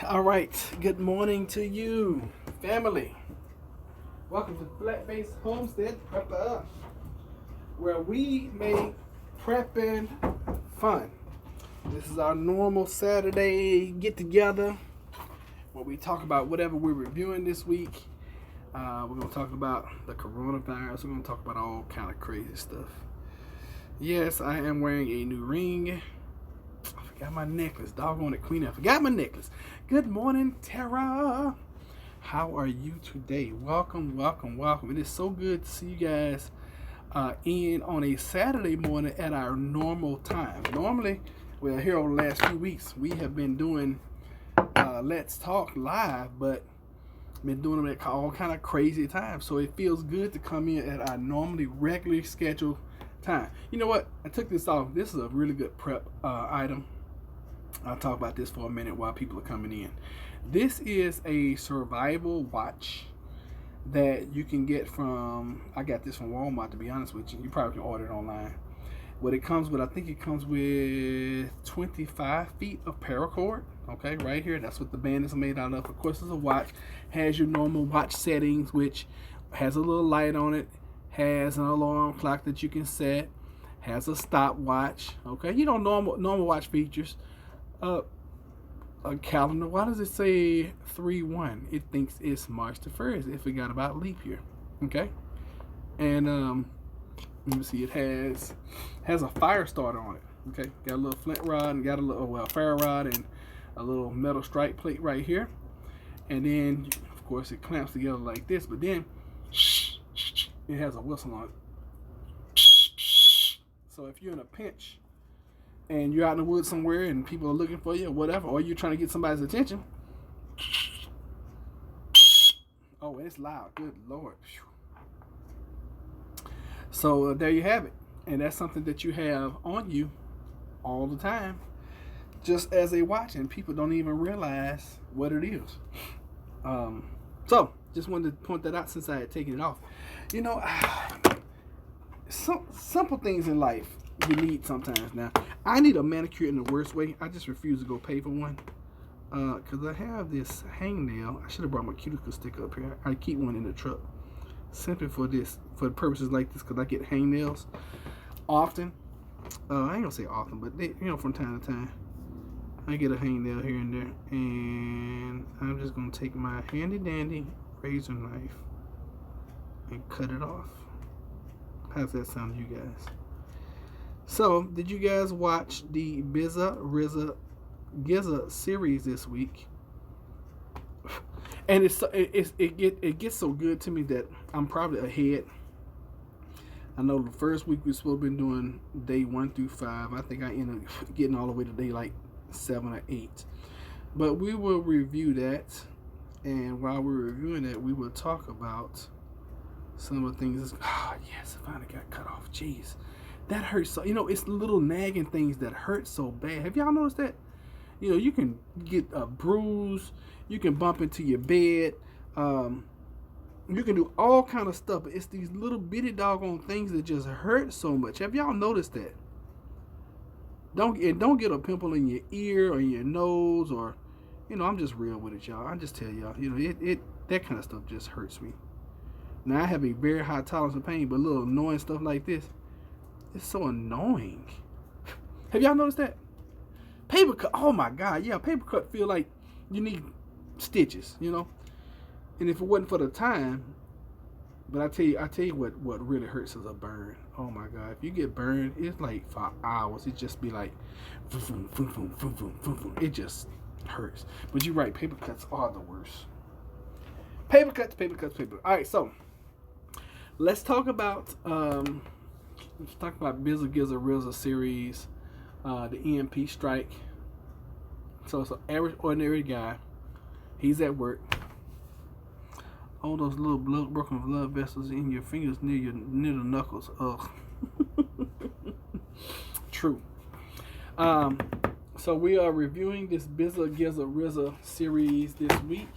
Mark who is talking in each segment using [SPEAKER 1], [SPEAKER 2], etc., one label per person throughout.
[SPEAKER 1] All right, good morning to you, family. Welcome to Plant Based Homestead Prepper, where we make prepping fun. This is our normal Saturday get together where we talk about whatever we're reviewing this week. We're going to talk about the coronavirus. We're going to talk about all kind of crazy stuff. Yes, I am wearing a new ring. I forgot my necklace. Doggone it, Queen. I forgot my necklace. Good morning, Tara. How are you today? Welcome, welcome, welcome. It is so good to see you guys in on a Saturday morning at our normal time. Normally, well, here over the last few weeks, we have been doing Let's Talk Live, but been doing them at all kind of crazy times. So it feels good to come in at our normally regularly scheduled time. You know what? I took this off. This is a really good prep item. I'll talk about this for a minute while people are coming in. This is a survival watch that you can get from, I got this from Walmart, to be honest with you. You probably can order it online. What it comes with, I think it comes with 25 feet of paracord. Okay, right here. That's what the band is made out of. Of course, it's a watch. Has your normal watch settings, which has a little light on it. Has an alarm clock that you can set. Has a stopwatch. Okay, you know, normal watch features. A calendar. Why does it say 3/1? It thinks it's March the 1st. It forgot about leap year. Okay, and let me see. It has a fire starter on it. Okay, got a little flint rod and got a little fire rod and a little metal strike plate right here, and then of course it clamps together like this. But then it has a whistle on it. So if you're in a pinch and you're out in the woods somewhere and people are looking for you or whatever, or you're trying to get somebody's attention. Oh, it's loud. Good Lord. So there you have it. And that's something that you have on you all the time, just as a watch, and people don't even realize what it is. So just wanted to point that out since I had taken it off. You know, some simple things in life you need sometimes. Now, I need a manicure in the worst way. I just refuse to go pay for one because I have this hangnail. I should have brought my cuticle stick up here. I keep one in the truck simply for purposes like this, because I get hangnails often. I ain't gonna say often, but they, from time to time I get a hangnail here and there, and I'm just gonna take my handy dandy razor knife and cut it off. How's that sound to you guys? So, did you guys watch the Bza Rza Gza series this week? And it gets so good to me that I'm probably ahead. I know the first week we were supposed to be doing day 1 through 5. I think I ended up getting all the way to day like 7 or 8. But we will review that, and while we're reviewing that, we will talk about some of the things. Oh yes, I finally got cut off. Jeez. That hurts so, it's little nagging things that hurt so bad. Have y'all noticed that? You can get a bruise, you can bump into your bed, you can do all kind of stuff, but it's these little bitty doggone things that just hurt so much. Have y'all noticed that? Don't get a pimple in your ear or your nose, or, I'm just real with it, y'all. I just tell y'all, that kind of stuff just hurts me. Now, I have a very high tolerance of pain, but little annoying stuff like this, it's so annoying. Have y'all noticed that? Paper cut, oh my God, yeah, paper cut feel like you need stitches, And if it wasn't for the time, but I tell you what really hurts is a burn. Oh my God, if you get burned, it's like for hours. It just be like, vroom, vroom, vroom, vroom, vroom, vroom, vroom. It just hurts. But you're right, paper cuts are the worst. Paper cuts. All right, so let's talk about Bza Rza Gza series, the EMP strike. So it's an average, ordinary guy. He's at work. All those little broken blood vessels in your fingers near the knuckles. Ugh. True. So we are reviewing this Bza Rza series this week,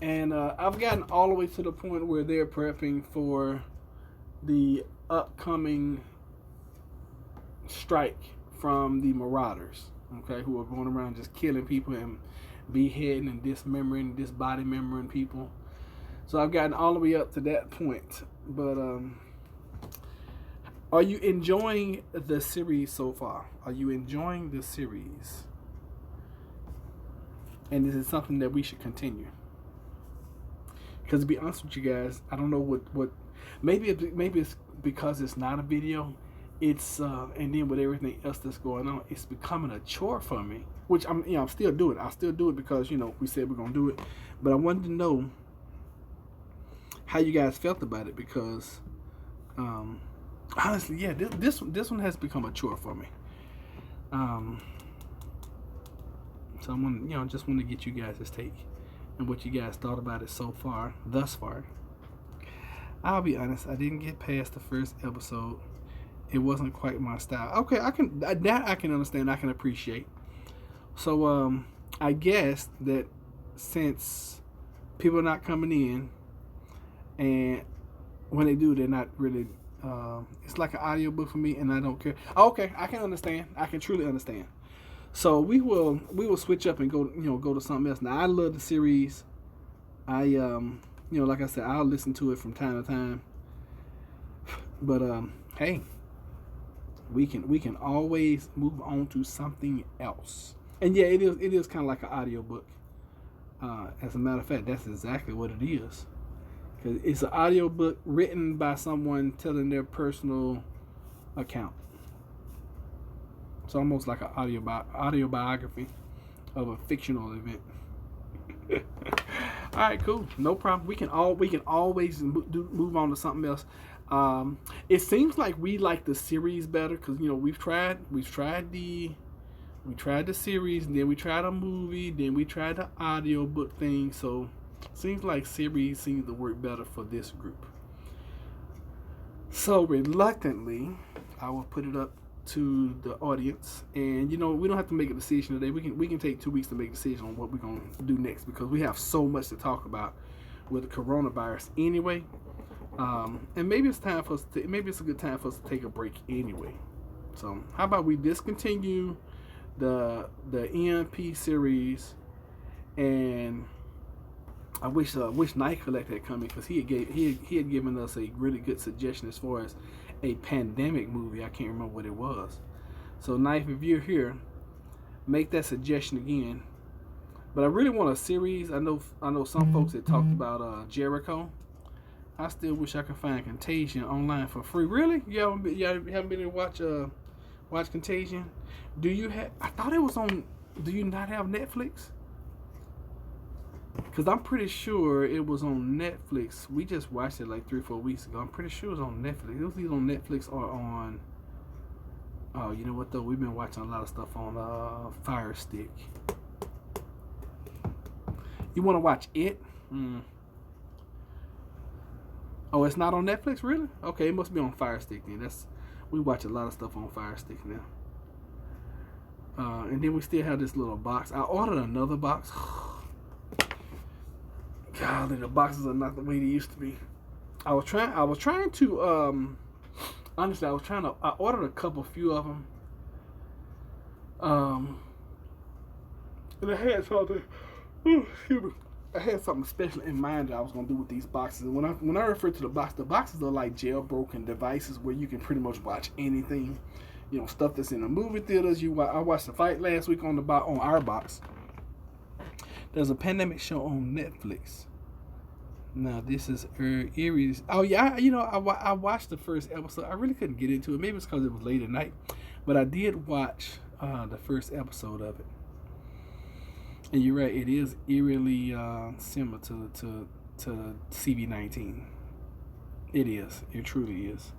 [SPEAKER 1] and I've gotten all the way to the point where they're prepping for the upcoming strike from the marauders, okay, who are going around just killing people and beheading and dismembering, disbody-membering people. So I've gotten all the way up to that point. But are you enjoying the series so far? Are you enjoying the series? And is it something that we should continue? Because to be honest with you guys, I don't know what maybe it's because it's not a video. It's and then with everything else that's going on, it's becoming a chore for me. Which I'm still doing. I'll still do it because we said we're gonna do it. But I wanted to know how you guys felt about it, because honestly, yeah, this one has become a chore for me. So I want just want to get you guys' take and what you guys thought about it thus far. I'll be honest, I didn't get past the first episode. It wasn't quite my style. Okay, I can understand, I can appreciate. So I guess that since people are not coming in, and when they do, they're not really it's like an audiobook for me, and I don't care. Okay, I can understand. I can truly understand. So we will switch up and go to something else. Now I love the series. I like I said, I'll listen to it from time to time. But hey, we can always move on to something else. And yeah, it is kind of like an audiobook. As a matter of fact, that's exactly what it is. Cause it's an audiobook written by someone telling their personal account. It's almost like an audio biography of a fictional event. All right, cool, no problem. We can always move on to something else. It seems like we like the series better because we've tried the series, and then we tried a movie, then we tried the audiobook thing. So seems like series seems to work better for this group. So reluctantly, I will put it up to the audience, and we don't have to make a decision today. We can take 2 weeks to make a decision on what we're gonna do next, because we have so much to talk about with the coronavirus anyway. And maybe it's a good time for us to take a break anyway. So how about we discontinue the EMP series, and I wish Night Collect had come in, because he had given us a really good suggestion as far as a pandemic movie. I can't remember what it was. So Knife, if you're here, make that suggestion again. But I really want a series. I know some folks that talked about Jericho. I still wish I could find Contagion online for free. Really? You haven't been able to watch Contagion? Do you have? I thought it was on. Do you not have Netflix? Because I'm pretty sure it was on Netflix. We just watched it like 3-4 weeks ago. I'm pretty sure it was on Netflix. It was either on Netflix or on... Oh, you know what though? We've been watching a lot of stuff on Fire Stick. You want to watch it? Oh, it's not on Netflix? Really? Okay, it must be on Fire Stick then. We watch a lot of stuff on Fire Stick now. And then we still have this little box. I ordered another box. Golly, the boxes are not the way they used to be. I was trying to honestly, I ordered a few of them. And I had something. Excuse me. I had something special in mind that I was gonna do with these boxes. And when I refer to the boxes are like jailbroken devices where you can pretty much watch anything. Stuff that's in the movie theaters. I watched the fight last week on our box. There's a pandemic show on Netflix. Now this is Erie's. Oh yeah, I watched the first episode. I really couldn't get into it. Maybe it's because it was late at night, but I did watch the first episode of it. And you're right, it is eerily similar to CV-19. It is. It truly is.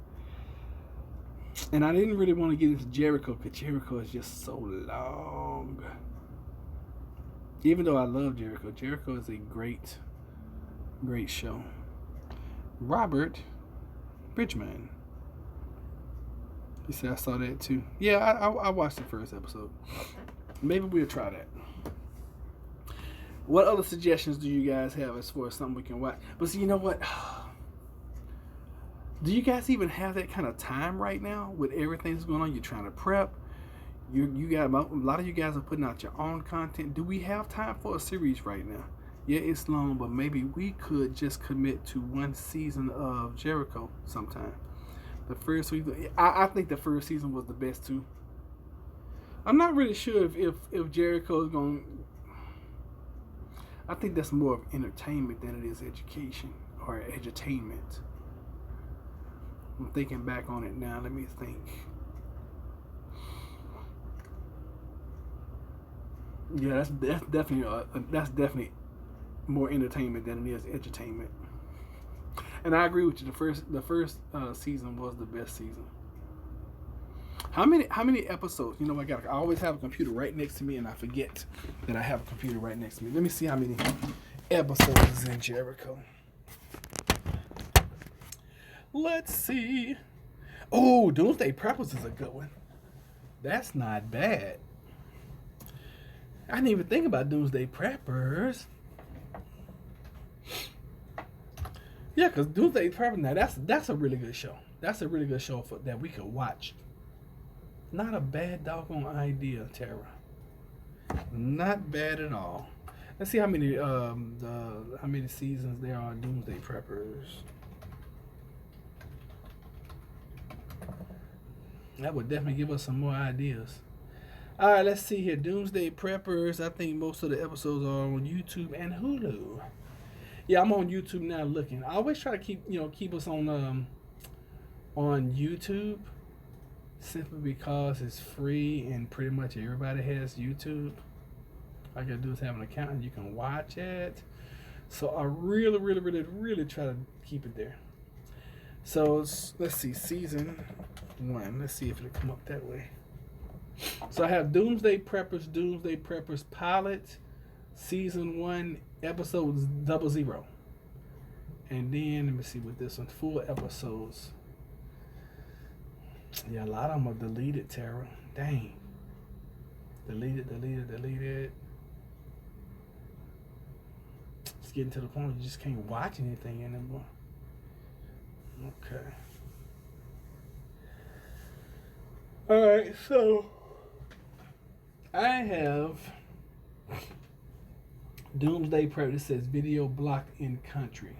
[SPEAKER 1] And I didn't really want to get into Jericho because Jericho is just so long. Even though I love Jericho, Jericho is a great show. Robert Bridgman. He said I saw that too. Yeah, I watched the first episode. Maybe we'll try that. What other suggestions do you guys have as far as something we can watch? But see, you know what? Do you guys even have that kind of time right now with everything that's going on? You're trying to prep. You got a lot of you guys are putting out your own content. Do we have time for a series right now? Yeah, it's long, but maybe we could just commit to one season of Jericho sometime. The first season, I think the first season was the best too. I'm not really sure if Jericho is going. I think that's more of entertainment than it is education or edutainment. I'm thinking back on it now. Let me think. Yeah, that's definitely more entertainment than it is edutainment. And I agree with you. The first season was the best season. How many episodes? You know, I always have a computer right next to me, and I forget that I have a computer right next to me. Let me see how many episodes is in Jericho. Let's see. Oh, Doomsday Preppers is a good one. That's not bad. I didn't even think about Doomsday Preppers. Yeah, because Doomsday Preppers, now that's a really good show. That's a really good show that we could watch. Not a bad doggone idea, Tara. Not bad at all. Let's see how many seasons there are on Doomsday Preppers. That would definitely give us some more ideas. All right, let's see here. Doomsday Preppers. I think most of the episodes are on YouTube and Hulu. Yeah, I'm on YouTube now looking. I always try to keep us on YouTube, simply because it's free and pretty much everybody has YouTube. All you gotta do is have an account and you can watch it. So I really, really, really, really try to keep it there. So let's see, season 1. Let's see if it'll come up that way. So I have Doomsday Preppers Pilot, Season 1, Episodes 00. And then, let me see what this one, full episodes. Yeah, a lot of them are deleted, Tara. Dang. Deleted. It's getting to the point where you just can't watch anything anymore. Okay. Alright, so I have Doomsday Prepper. It says video blocked in country.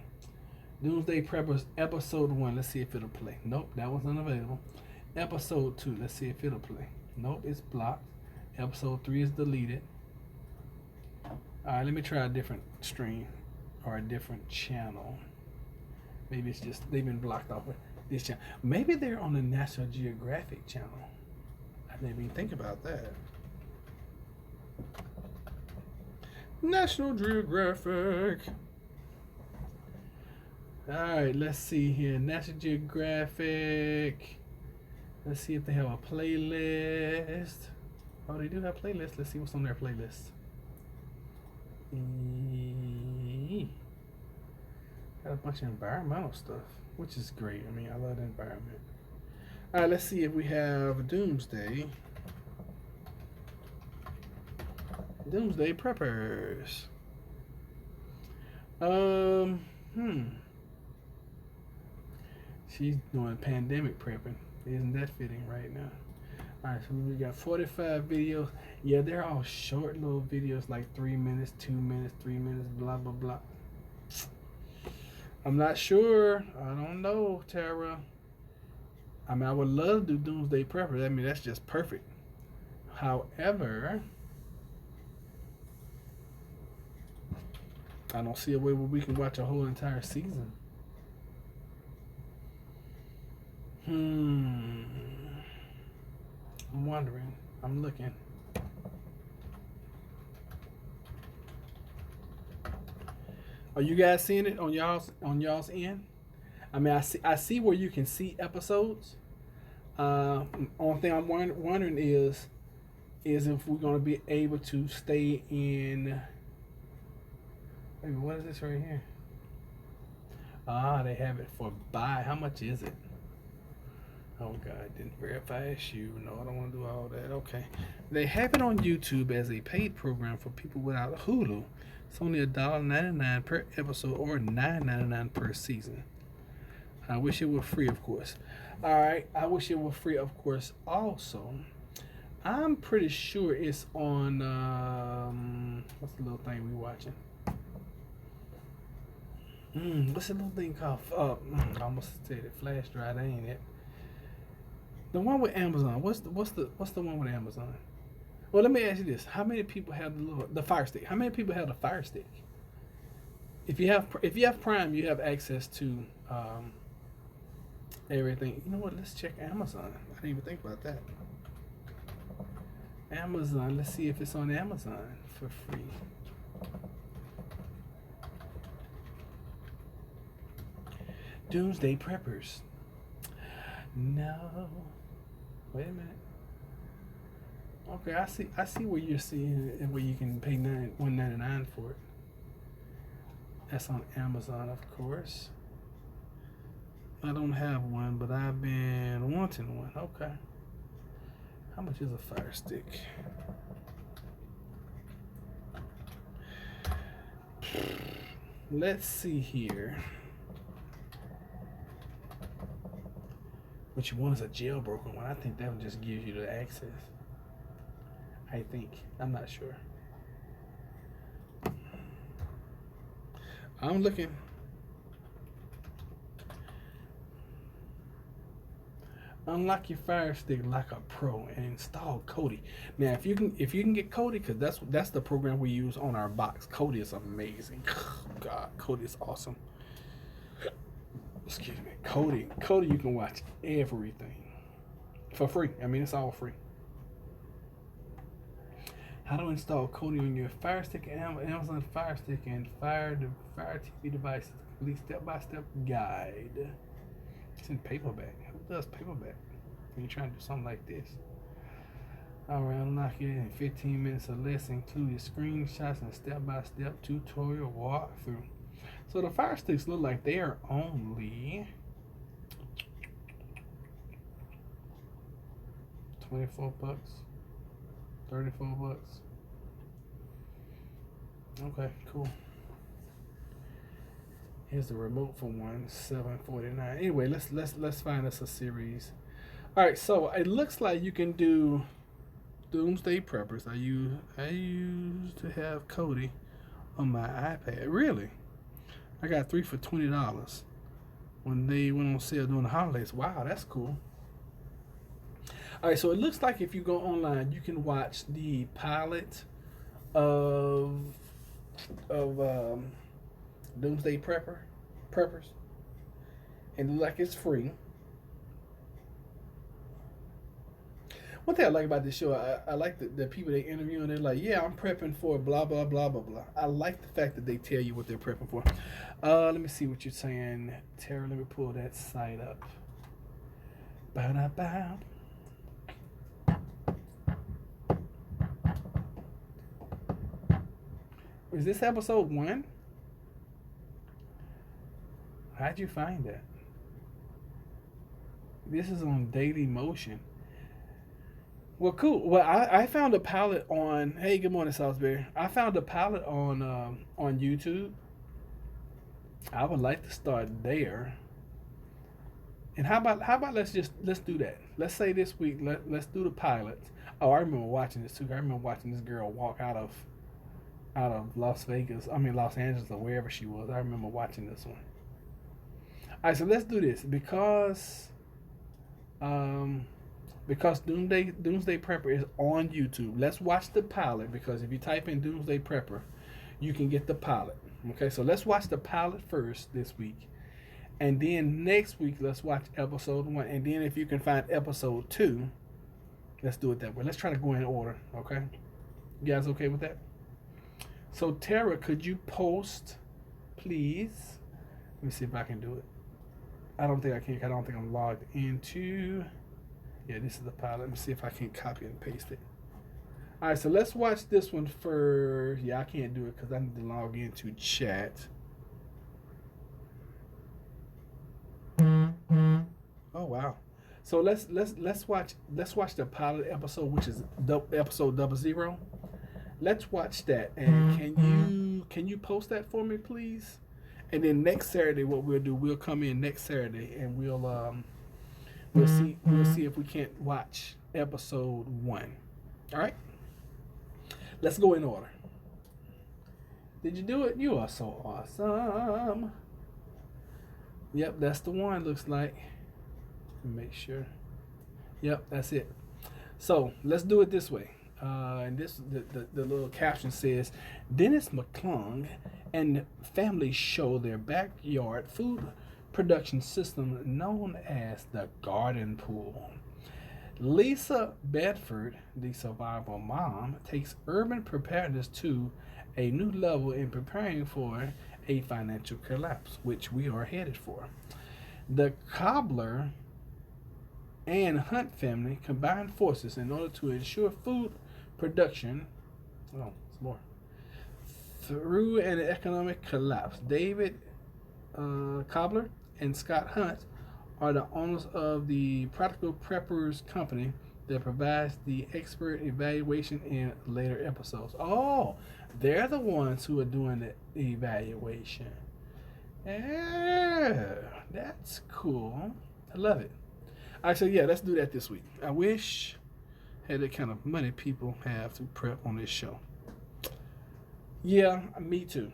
[SPEAKER 1] Doomsday Preppers episode 1. Let's see if it'll play. Nope, that was unavailable. Episode 2. Let's see if it'll play. Nope, it's blocked. Episode 3 is deleted. Alright, let me try a different stream or a different channel. Maybe it's just they've been blocked off of this channel. Maybe they're on the National Geographic channel. I didn't even think about that. National Geographic. Alright, let's see here. National Geographic. Let's see if they have a playlist. Oh, they do have playlists. Let's see what's on their playlist. Got a bunch of environmental stuff, which is great. I mean, I love the environment. All right, let's see if we have Doomsday Preppers. She's doing pandemic prepping. Isn't that fitting right now? All right, so we got 45 videos. Yeah, they're all short little videos, like 3 minutes, 2 minutes, 3 minutes, blah, blah, blah. I'm not sure. I don't know, Tara. I mean, I would love to do Doomsday Prepper. I mean, that's just perfect. However, I don't see a way where we can watch a whole entire season. I'm wondering. I'm looking. Are you guys seeing it on y'all's end? I mean, I see where you can see episodes. Only thing I'm wondering is if we're gonna be able to stay in. Maybe what is this right here? They have it for buy. How much is it? Oh God, didn't verify issue. No, I don't want to do all that. Okay, they have it on YouTube as a paid program for people without Hulu. It's only $1.99 per episode or $9.99 per season. I wish it were free, of course. All right, I wish it were free, of course. Also, I'm pretty sure it's on what's the little thing we watching? What's the little thing called? I almost said it. Flash drive. That ain't it. The one with Amazon. What's the one with Amazon? Well, let me ask you this: how many people have the Fire Stick? How many people have the Fire Stick? If you have Prime, you have access to everything. You know what? Let's check Amazon. I didn't even think about that. Amazon. Let's see if it's on Amazon for free. Doomsday Preppers. No. Wait a minute. Okay, I see where you're seeing it and where you can pay $1.99 for it. That's on Amazon, of course. I don't have one, but I've been wanting one. Okay. How much is a Fire Stick? Let's see here. Which one is a jailbroken one? I think that one just gives you the access. I think. I'm not sure. I'm looking. Unlock your Fire Stick like a pro and install Kodi. Now, if you can get Kodi, because that's the program we use on our box. Kodi is amazing. God, Kodi is awesome. Excuse me. Kodi, you can watch everything for free. I mean, it's all free. How to install Kodi on your Fire Stick, Amazon Fire Stick, and Fire TV devices. Complete step-by-step guide. It's in paperback. Who does paperback when you're trying to do something like this? Alright, unlock it in 15 minutes or less, including screenshots and step-by-step tutorial walkthrough. So the Fire Sticks look like they are only $24, $34. Okay, cool. Here's the remote for one, $7.49. Anyway, let's find us a series. All right, so it looks like you can do Doomsday Preppers. I used to have Kodi on my iPad. Really? I got 3 for $20 when they went on sale during the holidays. Wow, that's cool. All right, so it looks like if you go online, you can watch the pilot of Doomsday Preppers, and it looks like it's free. One thing I like about this show, I like the people they interview, and they're like, yeah, I'm prepping for blah, blah, blah, blah, blah. I like the fact that they tell you what they're prepping for. Let me see what you're saying, Tara. Let me pull that site up. Ba-da-ba. Is this episode 1? How'd you find that? This is on Daily Motion. Well, cool. Well, I found a pilot on. Hey, good morning, Salisbury. I found a pilot on YouTube. I would like to start there. And how about let's do that. Let's say this week let's do the pilot. Oh, I remember watching this too. I remember watching this girl walk out of Los Angeles or wherever she was. I remember watching this one. All right, so let's do this because Doomsday Prepper is on YouTube. Let's watch the pilot, because if you type in Doomsday Prepper, you can get the pilot. Okay, so let's watch the pilot first this week, and then next week let's watch episode 1, and then if you can find episode 2, let's do it that way. Let's try to go in order. Okay, you guys okay with that? So Tara, could you post, please? Let me see if I can do it. I don't think I can. I don't think I'm logged into. Yeah, this is the pilot. Let me see if I can copy and paste it. All right, so let's watch this one first. Yeah, I can't do it because I need to log into chat. Oh wow! So let's watch the pilot episode, which is episode 00. Let's watch that, and can you post that for me, please? And then next Saturday, what we'll do, we'll come in next Saturday, and we'll see if we can't watch episode 1. All right. Let's go in order. Did you do it? You are so awesome. Yep, that's the one. Looks like. Make sure. Yep, that's it. So let's do it this way. And this the little caption says, Dennis McClung and family show their backyard food production system known as the garden pool. Lisa Bedford, the survival mom, takes urban preparedness to a new level in preparing for a financial collapse, which we are headed for. The cobbler and Hunt family combined forces in order to ensure food production through an economic collapse. David Cobbler and Scott Hunt are the owners of the Practical Preppers company that provides the expert evaluation in later episodes. Oh, they're the ones who are doing the evaluation. Yeah, that's cool. I love it. Actually, yeah, let's do that this week. I wish I had the kind of money people have to prep on this show. Yeah, me too.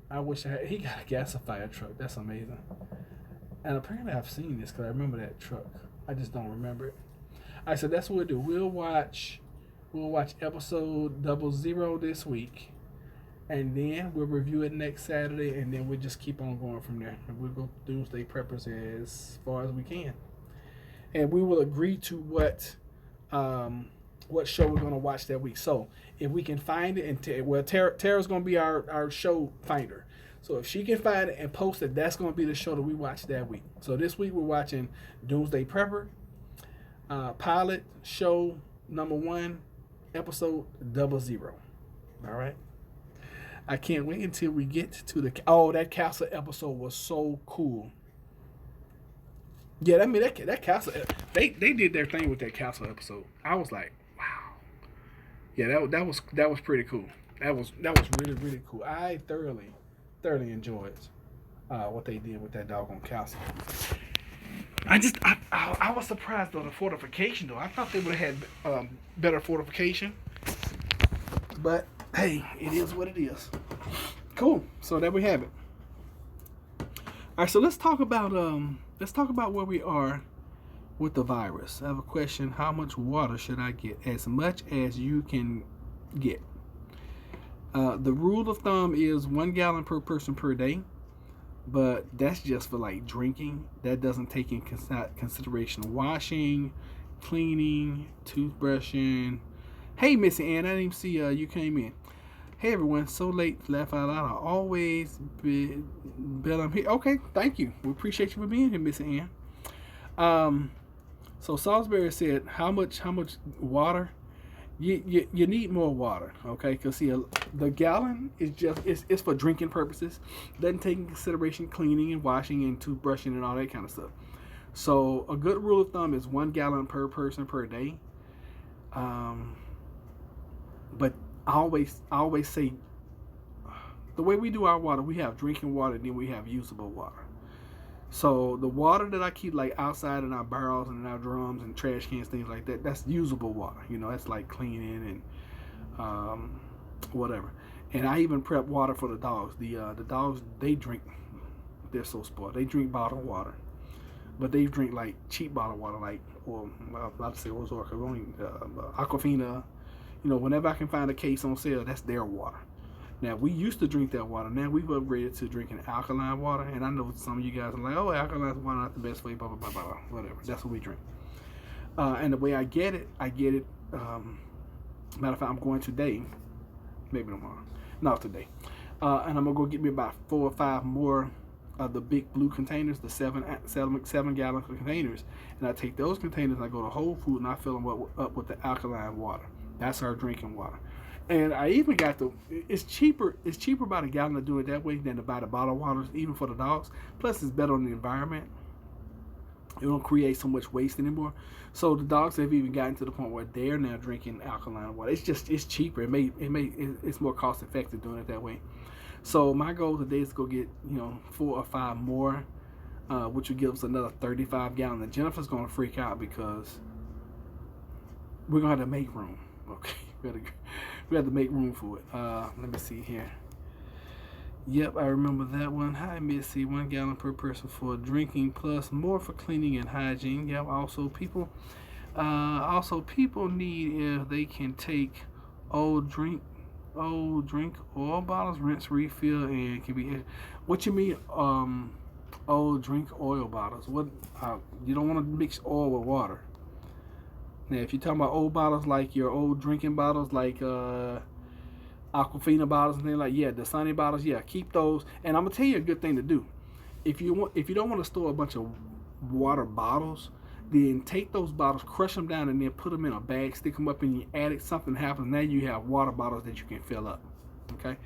[SPEAKER 1] I wish I had. He got a gasifier truck. That's amazing. And apparently I've seen this because I remember that truck. I just don't remember it. All right, so that's what we'll do. We'll watch episode 00 this week, and then we'll review it next Saturday, and then we'll just keep on going from there. And we'll go Doomsday Preppers as far as we can, and we will agree to what show we're going to watch that week. So if we can find it, and Tara's going to be our show finder. So if she can find it and post it, that's going to be the show that we watch that week. So this week we're watching Doomsday Prepper, pilot show number 1, episode 00. All right. I can't wait until we get to that castle episode was so cool. Yeah, I mean that castle, they did their thing with that castle episode. I was like, wow. Yeah, that was pretty cool. That was really, really cool. I thoroughly enjoyed what they did with that doggone castle. I was surprised though, the fortification though. I thought they would have had better fortification, but hey, it is what it is. Cool. So there we have it. All right, so let's talk about where we are with the virus. I have a question. How much water should I get? As much as you can get. The rule of thumb is 1 gallon per person per day, but that's just for like drinking. That doesn't take in consideration washing, cleaning, toothbrushing. Hey, Missy Ann, I didn't even see you came in. Hey everyone, so late, laugh out loud. I always bet I'm here. Okay, thank you. We appreciate you for being here, Missy Ann. So Salisbury said, how much water? You need more water, okay? Because see, the gallon is just it's for drinking purposes. Doesn't take in consideration cleaning and washing and toothbrushing and all that kind of stuff. So a good rule of thumb is 1 gallon per person per day. But I always say the way we do our water, we have drinking water and then we have usable water. So the water that I keep like outside in our barrels and in our drums and trash cans, things like that, that's usable water. You know, that's like cleaning and whatever. And I even prep water for the dogs. The dogs, they drink. They're so spoiled. They drink bottled water, but they drink like cheap bottled water, like I was about to say Ozarka, Aquafina. You know, whenever I can find a case on sale, that's their water. Now, we used to drink that water. Now, we've upgraded to drinking alkaline water. And I know some of you guys are like, oh, alkaline water not the best way, blah, blah, blah, blah, blah, whatever. That's what we drink. And the way I get it, matter of fact, I'm going today, maybe tomorrow. No, today. And I'm going to go get me about 4 or 5 more of the big blue containers, the 7-gallon containers. And I take those containers, I go to Whole Foods, and I fill them up with the alkaline water. That's our drinking water. And I even got it's cheaper by the gallon to do it that way than to buy the bottled waters, even for the dogs. Plus, it's better on the environment. It don't create so much waste anymore. So the dogs have even gotten to the point where they're now drinking alkaline water. It's cheaper. It's more cost effective doing it that way. So my goal today is to go get 4 or 5 more, which will give us another 35 gallons. And Jennifer's gonna freak out because we're gonna have to make room. Okay, we had to make room for it. Let me see here. Yep, I remember that one. Hi, Missy. 1 gallon per person for drinking, plus more for cleaning and hygiene. Yep. Also people need if they can take old drink, oil bottles, rinse, refill, and it can be. What you mean? Old drink oil bottles. What? You don't want to mix oil with water. Now, if you're talking about old bottles like your old drinking bottles, like Aquafina bottles and things like, yeah, the Sunny bottles, yeah, keep those. And I'm gonna tell you a good thing to do. If you don't want to store a bunch of water bottles, then take those bottles, crush them down, and then put them in a bag, stick them up in your attic. Something happens, now you have water bottles that you can fill up. Okay,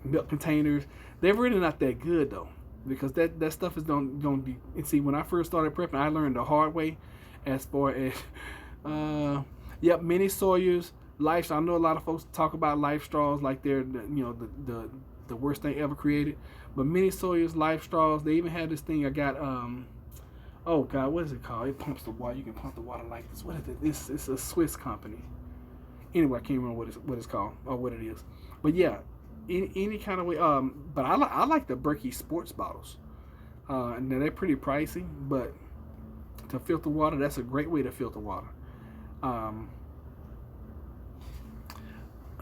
[SPEAKER 1] milk containers. They're really not that good though, because that stuff is don't be. And see, when I first started prepping, I learned the hard way, as far as yep, mini Sawyers. Life. I know a lot of folks talk about life straws like they're the worst thing ever created, but mini Sawyers life straws. They even have this thing. I got oh God, what is it called? It pumps the water. You can pump the water like this. What is it? It's a Swiss company. Anyway, I can't remember what it's called or what it is. But yeah, any kind of way. But I like the Berkey sports bottles. And they're pretty pricey, but to filter water, that's a great way to filter water.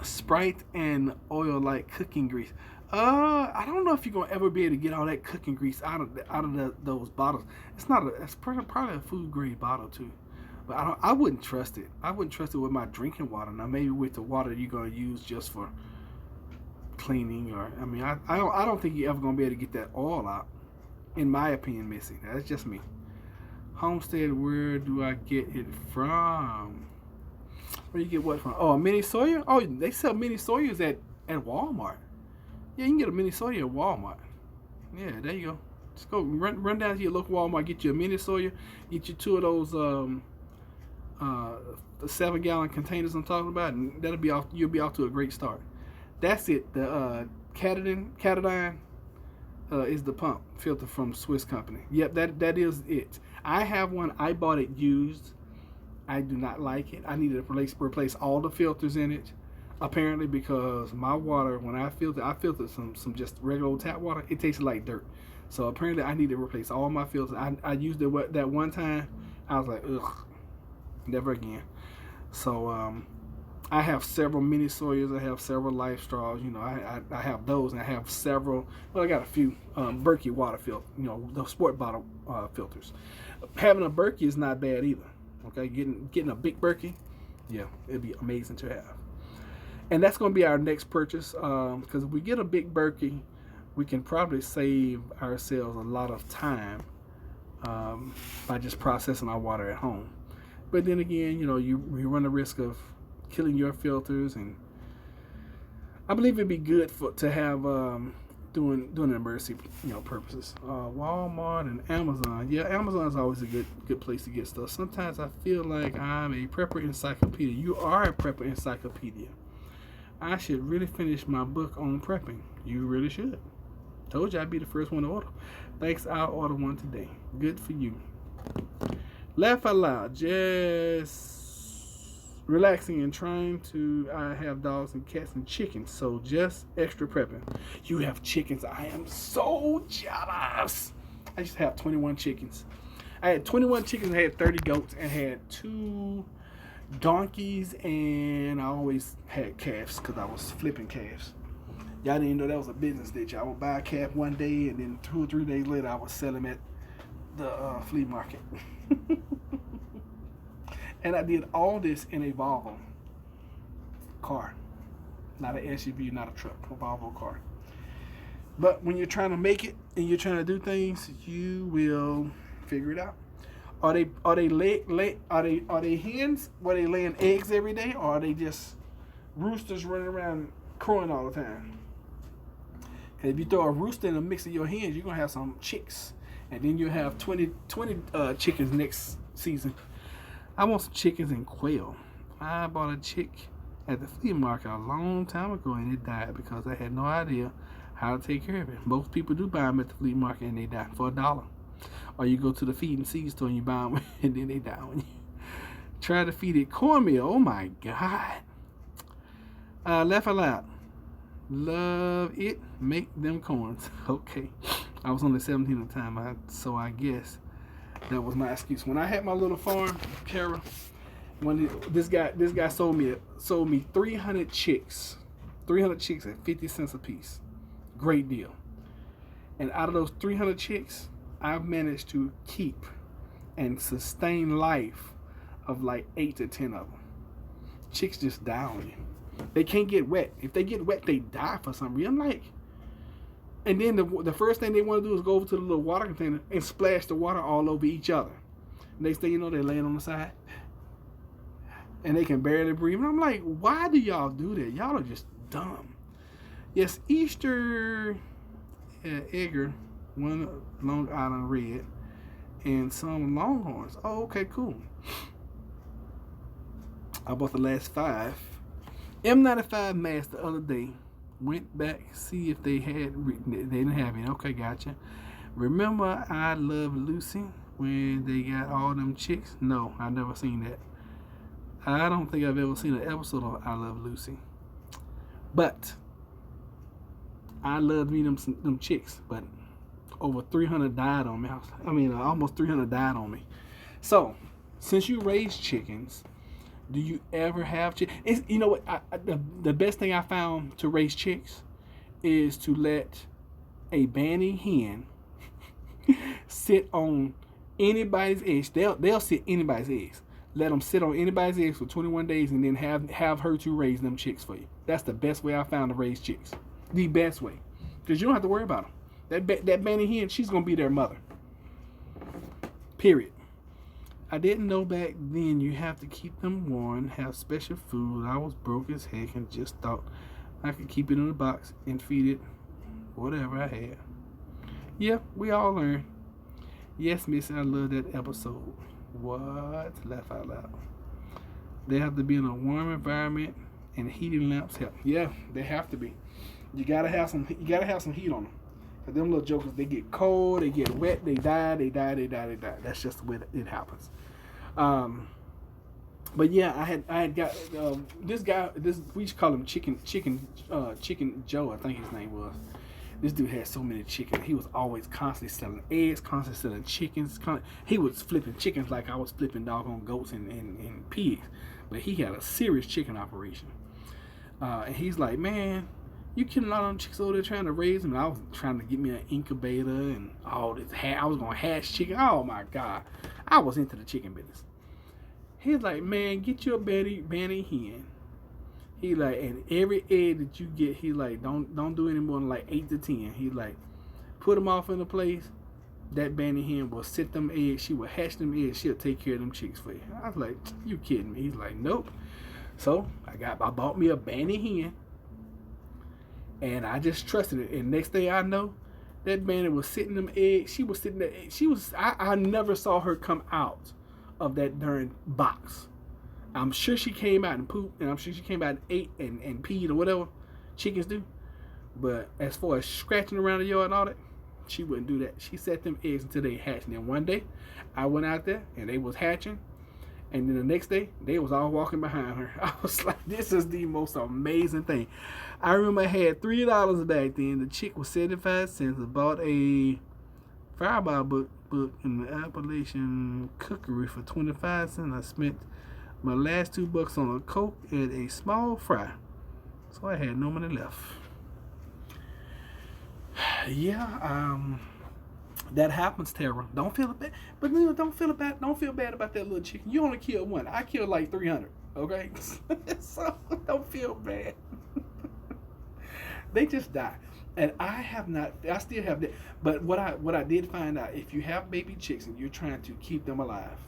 [SPEAKER 1] Sprite and oil like cooking grease. I don't know if you're gonna ever be able to get all that cooking grease out of those bottles. It's probably a food grade bottle too, but I wouldn't trust it. I wouldn't trust it with my drinking water. Now maybe with the water you're gonna use just for cleaning, or I mean I don't think you're ever gonna be able to get that oil out. In my opinion, Missy. That's just me. Homestead, where do I get it from? Where you get what from? Oh, a mini Sawyer? Oh, they sell mini Sawyers at Walmart. Yeah, you can get a mini Sawyer at Walmart. Yeah, there you go. Just go run down to your local Walmart, get you a mini Sawyer, get you 2 of those the 7-gallon containers I'm talking about, and that'll be off. You'll be off to a great start. That's it. The Katadyn is the pump filter from Swiss company. Yep, that is it. I have one. I bought it used. I do not like it. I needed to replace all the filters in it, apparently, because my water, when I filtered some just regular old tap water, it tasted like dirt. So apparently I need to replace all my filters. I used it that one time. I was like, ugh, never again. So I have several mini Sawyers. I have several Life Straws. You know, I have those, and I have several. Well, I got a few Berkey water filter. You know, the sport bottle filters. Having a Berkey is not bad either. Okay, getting a big Berkey, yeah, it'd be amazing to have. And that's going to be our next purchase, because if we get a big Berkey, we can probably save ourselves a lot of time by just processing our water at home. But then again, you know, you run the risk of killing your filters, and I believe it'd be good to have doing emergency, you know, purposes. Walmart and Amazon. Yeah, Amazon is always a good place to get stuff. Sometimes I feel like I'm a prepper encyclopedia. You are a prepper encyclopedia. I should really finish my book on prepping. You really should. Told you I'd be the first one to order. Thanks, I'll order one today. Good for you. Laugh out loud. Just relaxing and trying to. I have dogs and cats and chickens, so just extra prepping. You have chickens. I am so jealous. I used to have 21 chickens. I had 21 chickens. I had 30 goats and had 2 donkeys, and I always had calves because I was flipping calves. Y'all didn't know that was a business, did you? I would buy a calf one day, and then 2 or 3 days later I would sell them at the flea market. And I did all this in a Volvo car. Not an SUV, not a truck, a Volvo car. But when you're trying to make it and you're trying to do things, you will figure it out. Are they hens? Were they laying eggs every day, or are they just roosters running around crowing all the time? Because if you throw a rooster in the mix of your hens, you're gonna have some chicks, and then you'll have 20 chickens next season. I want some chickens and quail. I bought a chick at the flea market a long time ago, and it died because I had no idea how to take care of it. Most people do buy them at the flea market, and they die for $1. Or you go to the feed and seed store and you buy them, and then they die on you. Tried to feed it cornmeal. Oh my God. Laugh out loud. Love it. Make them corns. Okay. I was only 17 at the time, so I guess that was my excuse. When I had my little farm, Kara, when this guy sold me 300 chicks. 300 chicks at 50 cents a piece. Great deal. And out of those 300 chicks, I've managed to keep and sustain life of like 8 to 10 of them. Chicks just die on you. They can't get wet. If they get wet, they die for some reason. I'm like, and then the first thing they want to do is go over to the little water container and splash the water all over each other. Next thing you know, they're laying on the side. And they can barely breathe. And I'm like, why do y'all do that? Y'all are just dumb. Yes, Easter Egger, one Long Island Red, and some Longhorns. Oh, okay, cool. I bought the last 5. M95 mask the other day. Went back, see if they had, they didn't have any. Okay, gotcha. Remember I Love Lucy when they got all them chicks? No, I never seen that. I don't think I've ever seen an episode of I Love Lucy. But I loved me them chicks, but over 300 died on me. Almost 300 died on me. So, since you raise chickens, do you ever have chickens? You know what? The best thing I found to raise chicks is to let a banning hen sit on anybody's eggs. They'll sit anybody's eggs. Let them sit on anybody's eggs for 21 days and then have her to raise them chicks for you. That's the best way I found to raise chicks. The best way. Because you don't have to worry about them. That banning hen, she's going to be their mother. Period. I didn't know back then you have to keep them warm, have special food. I was broke as heck and just thought I could keep it in a box and feed it whatever I had. Yeah, we all learn. Yes, Miss, I love that episode. What? Laugh out loud. They have to be in a warm environment and heating lamps help. Yeah, they have to be. You gotta have some heat on them. Cause them little jokers, they get cold, they get wet, they die. That's just the way it happens. But yeah, I had got this guy. We used to call him Chicken Joe, I think his name was. This dude had so many chickens. He was always constantly selling eggs, constantly selling chickens. He was flipping chickens like I was flipping doggone goats and pigs. But he had a serious chicken operation. And he's like, man, you killing all them chicks over there trying to raise them. And I was trying to get me an incubator and all this. I was going to hatch chicken. Oh, my God. I was into the chicken business. He's like, man, get you a banning hen. He like, and every egg that you get, he like, don't do any more than like 8 to 10. He like, put them off in a place. That banning hen will sit them eggs. She will hatch them eggs. She'll take care of them chicks for you. I was like, you kidding me? He's like, nope. So I bought me a banning hen, and I just trusted it. And next thing I know, that banning was sitting them eggs. She was sitting there. I never saw her come out of that darn box. I'm sure she came out and pooped, and I'm sure she came out and ate and peed or whatever chickens do. But as far as scratching around the yard and all that, she wouldn't do that. She set them eggs until they hatched. And then one day, I went out there, and they was hatching. And then the next day, they was all walking behind her. I was like, this is the most amazing thing. I remember I had $3 back then. The chick was 75 cents. I bought a Fireball book in the Appalachian Cookery for 25 cents. I spent my last $2 on a Coke and a small fry. So I had no money left. Yeah, that happens, Tara. Don't feel bad, but don't feel bad about that little chicken. You only killed one. I killed like 300. Okay, so don't feel bad. They just die, and I still have that. But what I did find out, if you have baby chicks and you're trying to keep them alive,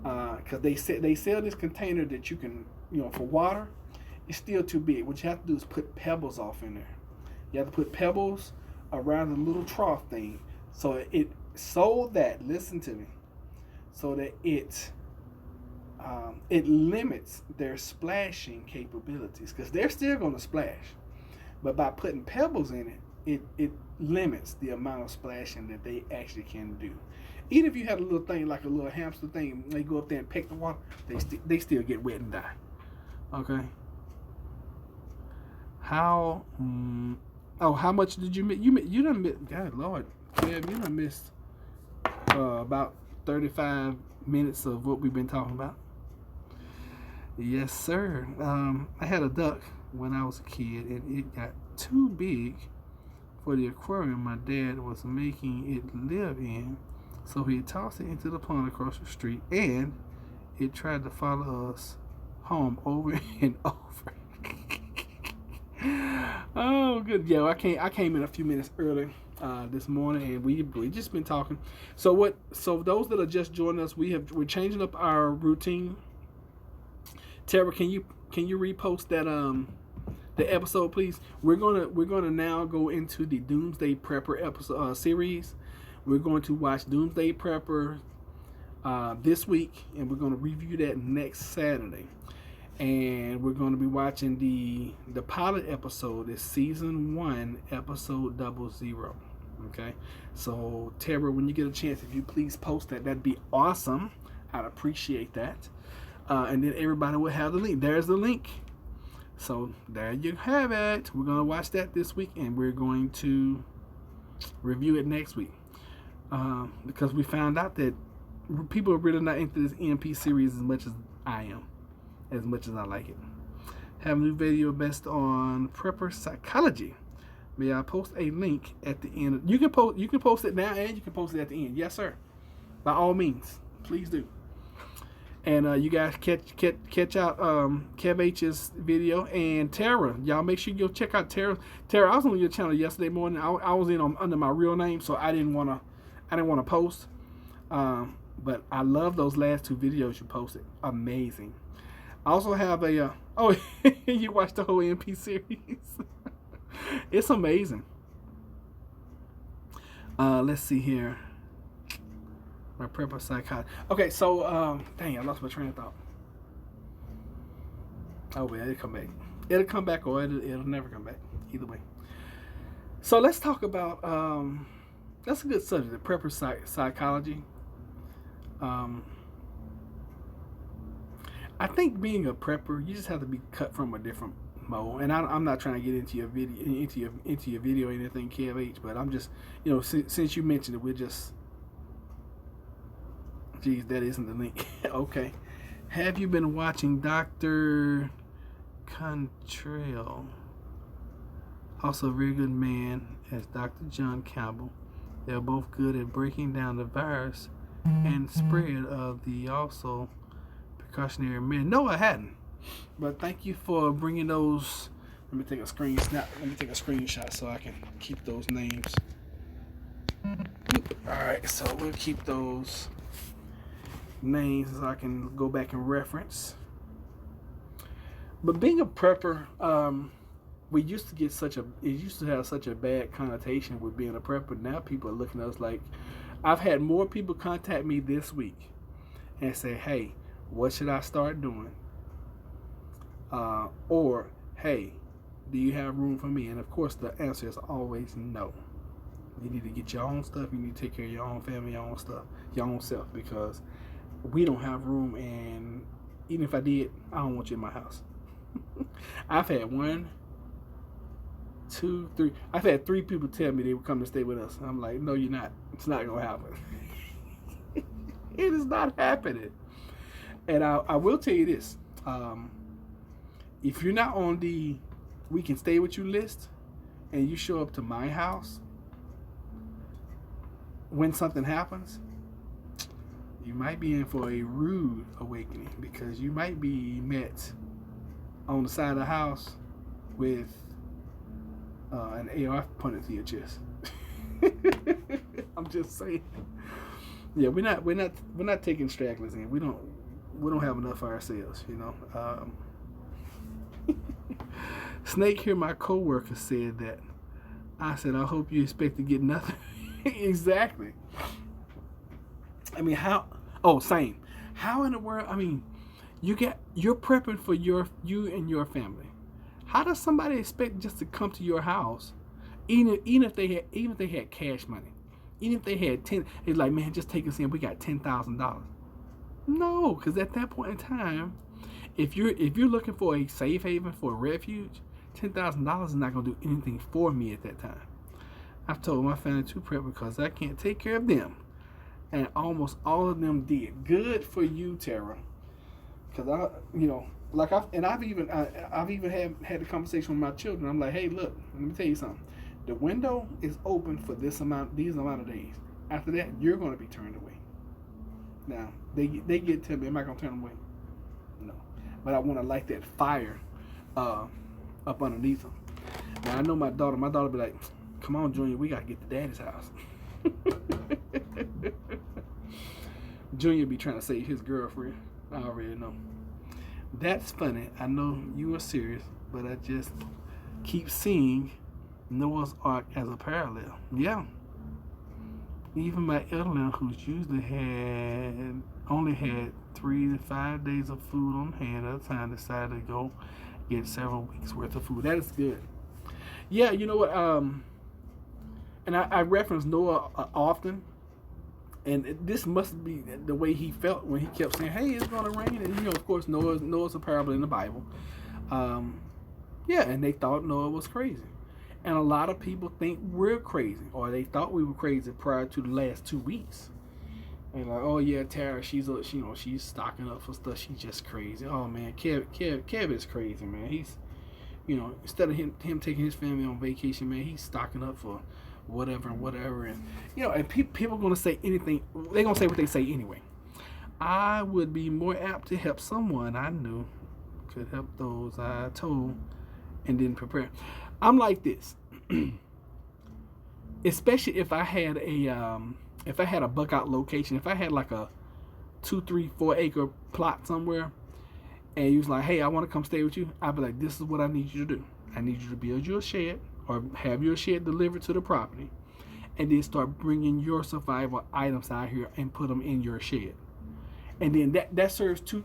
[SPEAKER 1] because they sell this container that you can, for water, it's still too big. What you have to do is put pebbles off in there. You have to put pebbles around the little trough thing, so that listen to me, so that it limits their splashing capabilities, because they're still going to splash, but by putting pebbles in it limits the amount of splashing that they actually can do. Even if you had a little thing like a little hamster thing, they go up there and peck the water, they still get wet and die. Okay. How? How much did you miss? You done missed. God Lord, Kev, you done missed about 35 minutes of what we've been talking about. Yes, sir. I had a duck when I was a kid, and it got too big for the aquarium my dad was making it live in, so he tossed it into the pond across the street, and it tried to follow us home over and over. Oh, good. Yeah, I came in a few minutes early this morning, and we just been talking. So those that are just joining us, we're changing up our routine. Tara, can you repost that the episode, please? We're gonna now go into the Doomsday Prepper episode series. We're going to watch Doomsday Prepper this week, and we're going to review that next Saturday. And we're going to be watching the pilot episode. It's season 1, episode 00. Okay, so Tara, when you get a chance, if you please post that'd be awesome. I'd appreciate that. And then everybody will have the link. There's the link. So there you have it. We're going to watch that this week, and we're going to review it next week. Because we found out that people are really not into this EMP series as much as I am, as much as I like it. Have a new video based on prepper psychology. May I post a link at the end? You can post it now, and you can post it at the end. Yes, sir. By all means, please do. And you guys catch out Kev H's video, and Tara. Y'all make sure you go check out Tara. Tara, I was on your channel yesterday morning. I was in under my real name, so I didn't wanna post. But I love those last 2 videos you posted. Amazing. I also have a you watched the whole EMP series. It's amazing. Let's see here. My prepper psychology. Okay, so dang, I lost my train of thought. Oh yeah, it'll come back. It'll come back, or it'll never come back. Either way. So let's talk about that's a good subject, the prepper psychology. I think being a prepper, you just have to be cut from a different mold. And I'm not trying to get into your video or anything, KFH, but I'm just, since you mentioned it, we're just. Geez, that isn't the link. Okay. Have you been watching Dr. Contrail? Also a very good man as Dr. John Campbell. They're both good at breaking down the virus and spread of the also precautionary measures. No, I hadn't. But thank you for bringing those. Let me take a screenshot so I can keep those names. Alright, so we'll keep those names so I can go back and reference. But being a prepper, it used to have such a bad connotation with being a prepper. Now people are looking at us like, I've had more people contact me this week and say, hey, what should I start doing? Or, hey, do you have room for me? And of course the answer is always no. You need to get your own stuff. You need to take care of your own family, your own stuff, your own self, because we don't have room, and even if I did, I don't want you in my house. I've had 1, 2, 3. I've had 3 people tell me they would come and stay with us. I'm like, no, you're not. It's not going to happen. It is not happening. And I will tell you this. If you're not on the we can stay with you list, and you show up to my house when something happens, you might be in for a rude awakening, because you might be met on the side of the house with an AR pointed to your chest. I'm just saying. Yeah, we're not taking stragglers in. We don't have enough for ourselves, Snake here, my coworker, said that. I said, I hope you expect to get nothing. Exactly. I mean, how? Oh, same. How in the world? I mean, you're prepping for you and your family. How does somebody expect just to come to your house, even if they had cash money? Even if they had 10, it's like, man, just take us in. We got $10,000. No, because at that point in time, if you're looking for a safe haven, for a refuge, $10,000 is not going to do anything for me at that time. I've told my family to prep because I can't take care of them, and almost all of them did. Good for you, Tara. Because I've even had the conversation with my children. I'm like, hey, look, let me tell you something. The window is open for these amount of days. After that, you're going to be turned away. Now they get to me. Am I going to turn them away? No, but I want to light that fire up underneath them. Now I know my daughter. My daughter be like, "Come on, Junior, we got to get to Daddy's house." Junior be trying to save his girlfriend. I already know. That's funny. I know you are serious, but I just keep seeing Noah's Ark as a parallel. Yeah. Even my elder, who's usually only had 3 to 5 days of food on hand at a time, decided to go get several weeks worth of food. That is good. Yeah, you know what? And I reference Noah often, and this must be the way he felt when he kept saying, "Hey, it's gonna rain." And of course, Noah's a parable in the Bible. Yeah, and they thought Noah was crazy. And a lot of people think we're crazy, or they thought we were crazy prior to the last 2 weeks. And like, oh yeah, Tara, she's stocking up for stuff. She's just crazy. Oh man, Kev is crazy, man. He's, instead of him taking his family on vacation, man, he's stocking up for whatever, and and people are gonna say anything. They're gonna say what they say anyway. I would be more apt to help someone I knew could help those I told and didn't prepare. I'm like this, especially if I had a buck out location. If I had like a 2, 3, 4 acre plot somewhere, and you was like, "Hey, I want to come stay with you," I'd be like, "This is what I need you to do. I need you to build you a shed, or have your shed delivered to the property, and then start bringing your survival items out here and put them in your shed." And then that serves two.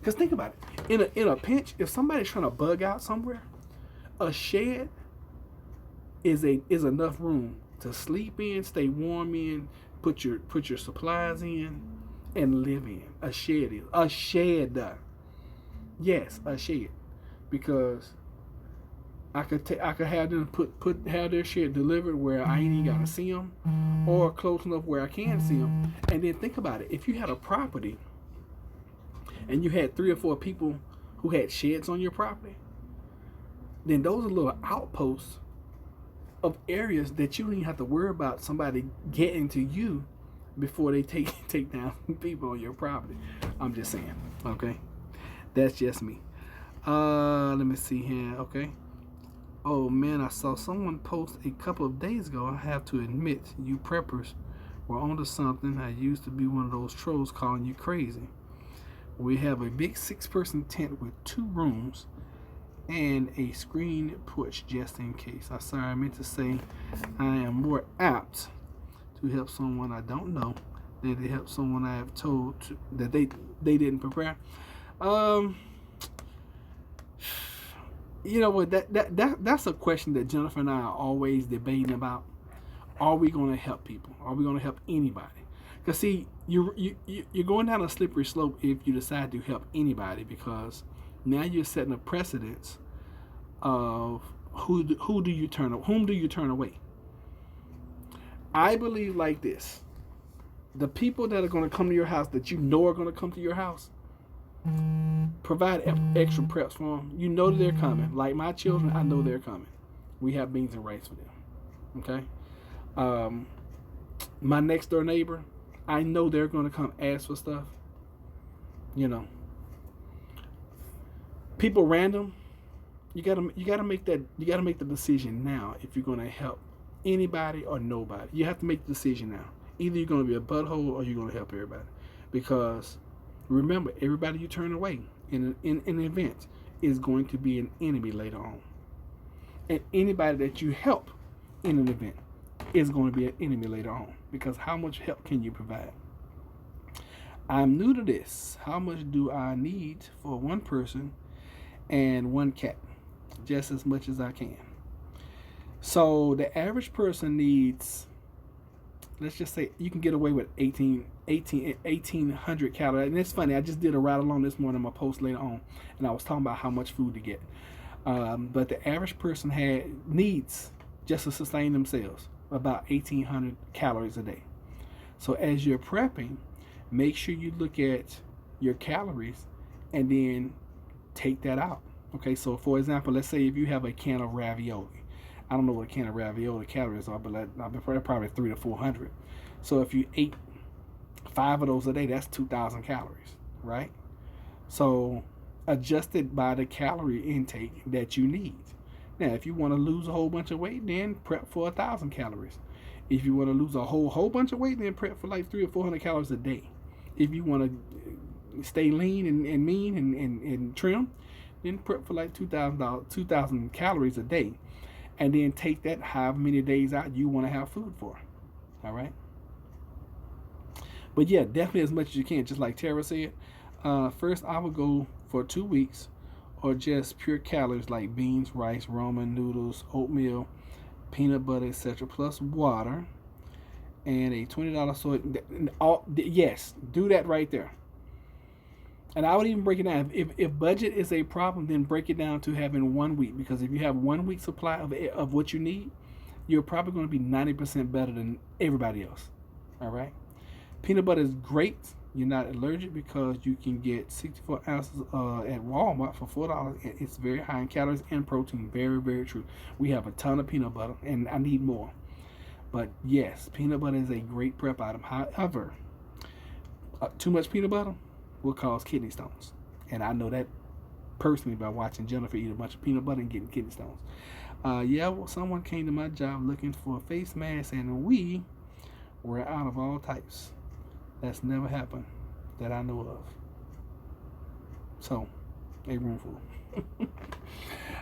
[SPEAKER 1] Because think about it, in a pinch, if somebody's trying to bug out somewhere, a shed is enough room to sleep in, stay warm in, put your supplies in, and live in. A shed. Yes, a shed, because I could have them have their shed delivered where I ain't even gotta see them, or close enough where I can see them. And then think about it: if you had a property, and you had 3 or 4 people who had sheds on your property, then those are little outposts of areas that you don't even have to worry about somebody getting to you before they take down people on your property. I'm just saying, okay? That's just me. Let me see here, okay? Oh man, I saw someone post a couple of days ago. I have to admit, you preppers were onto something. I used to be one of those trolls calling you crazy. We have a big 6-person tent with 2 rooms and a screen porch just in case. I meant to say I am more apt to help someone I don't know than to help someone I have told that they didn't prepare. You know what? That's a question that Jennifer and I are always debating about. Are we going to help people? Are we going to help anybody? Because see, you're going down a slippery slope if you decide to help anybody, because now you're setting a precedence of whom do you turn away. I believe like this: the people that are going to come to your house, that you know are going to come to your house, provide extra preps for them. You know that they're coming. Like my children, I know they're coming. We have beans and rice for them. Okay. My next door neighbor, I know they're going to come ask for stuff. People random. You gotta make the decision now if you're going to help anybody or nobody. You have to make the decision now. Either you're going to be a butthole or you're going to help everybody. Because remember, everybody you turn away in an event is going to be an enemy later on. And anybody that you help in an event is going to be an enemy later on. Because how much help can you provide? I'm new to this. How much do I need for 1 person and 1 cat? Just as much as I can. So the average person needs let's just say you can get away with 1,800 calories. And it's funny, I just did a ride along this morning, my post later on, and I was talking about how much food to get. But the average person needs, just to sustain themselves, about 1,800 calories a day. So as you're prepping, make sure you look at your calories and then take that out. Okay, so for example, let's say if you have a can of ravioli. I don't know what a can of ravioli calories are, but probably 300 to 400. So if you ate 5 of those a day, that's 2,000 calories, right? So adjusted by the calorie intake that you need. Now, if you want to lose a whole bunch of weight, then prep for 1,000 calories. If you want to lose a whole bunch of weight, then prep for like 300 or 400 calories a day. If you want to stay lean and mean and trim, then prep for like 2,000 calories a day, and then take that however many days out you want to have food for. All right. But yeah, definitely as much as you can. Just like Tara said, first I would go for 2 weeks, or just pure calories like beans, rice, ramen noodles, oatmeal, peanut butter, etc., plus water, and a $20 soy. Yes, do that right there. And I would even break it down. If budget is a problem, then break it down to having 1 week. Because if you have 1 week supply of what you need, you're probably going to be 90% better than everybody else. All right. Peanut butter is great. You're not allergic because you can get 64 ounces at Walmart for $4. It's very high in calories and protein. Very, very true. We have a ton of peanut butter, and I need more. But yes, peanut butter is a great prep item. However, too much peanut butter will cause kidney stones. And I know that personally by watching Jennifer eat a bunch of peanut butter and getting kidney stones. Someone came to my job looking for a face mask, and we were out of all types. That's never happened that I know of. So, a roomful.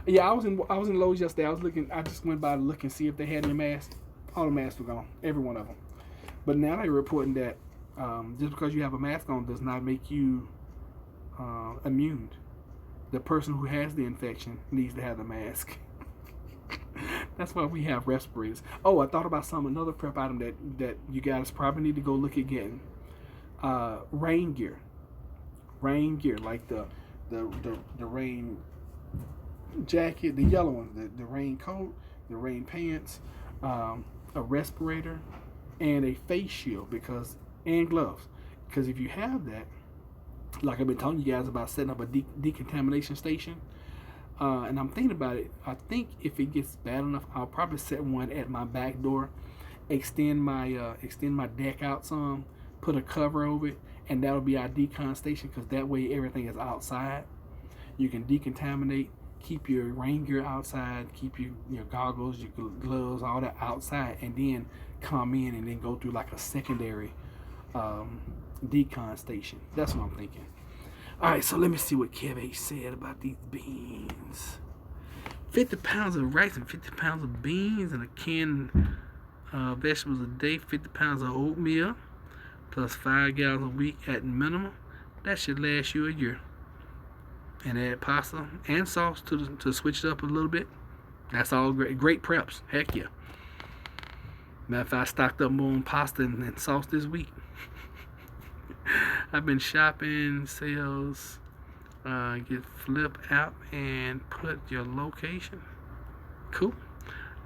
[SPEAKER 1] Yeah, I was in Lowe's yesterday. I just went by to look and see if they had any masks. All the masks were gone, every one of them. But now they're reporting that just because you have a mask on does not make you immune. The person who has the infection needs to have the mask. That's why we have respirators. Oh, I thought about another prep item that you guys probably need to go look at getting. Rain gear, like the rain jacket, the yellow one, the rain coat, the rain pants, a respirator, and a face shield and gloves. Because if you have that, like I've been telling you guys about setting up a decontamination station, and I'm thinking about it. I think if it gets bad enough, I'll probably set one at my back door, extend my deck out some, put a cover over it, and that'll be our decon station, because that way everything is outside. You can decontaminate, keep your rain gear outside, keep your goggles, your gloves, all that outside, and then come in and then go through like a secondary decon station. That's what I'm thinking. All right, so let me see what Kev H said about these beans. 50 pounds of rice and 50 pounds of beans and a can of vegetables a day, 50 pounds of oatmeal, plus 5 gallons a week at minimum. That should last you a year. And add pasta and sauce to switch it up a little bit. That's all great preps. Heck yeah. Matter of fact, I stocked up more on pasta and sauce this week. I've been shopping, sales, get flip app and put your location. Cool.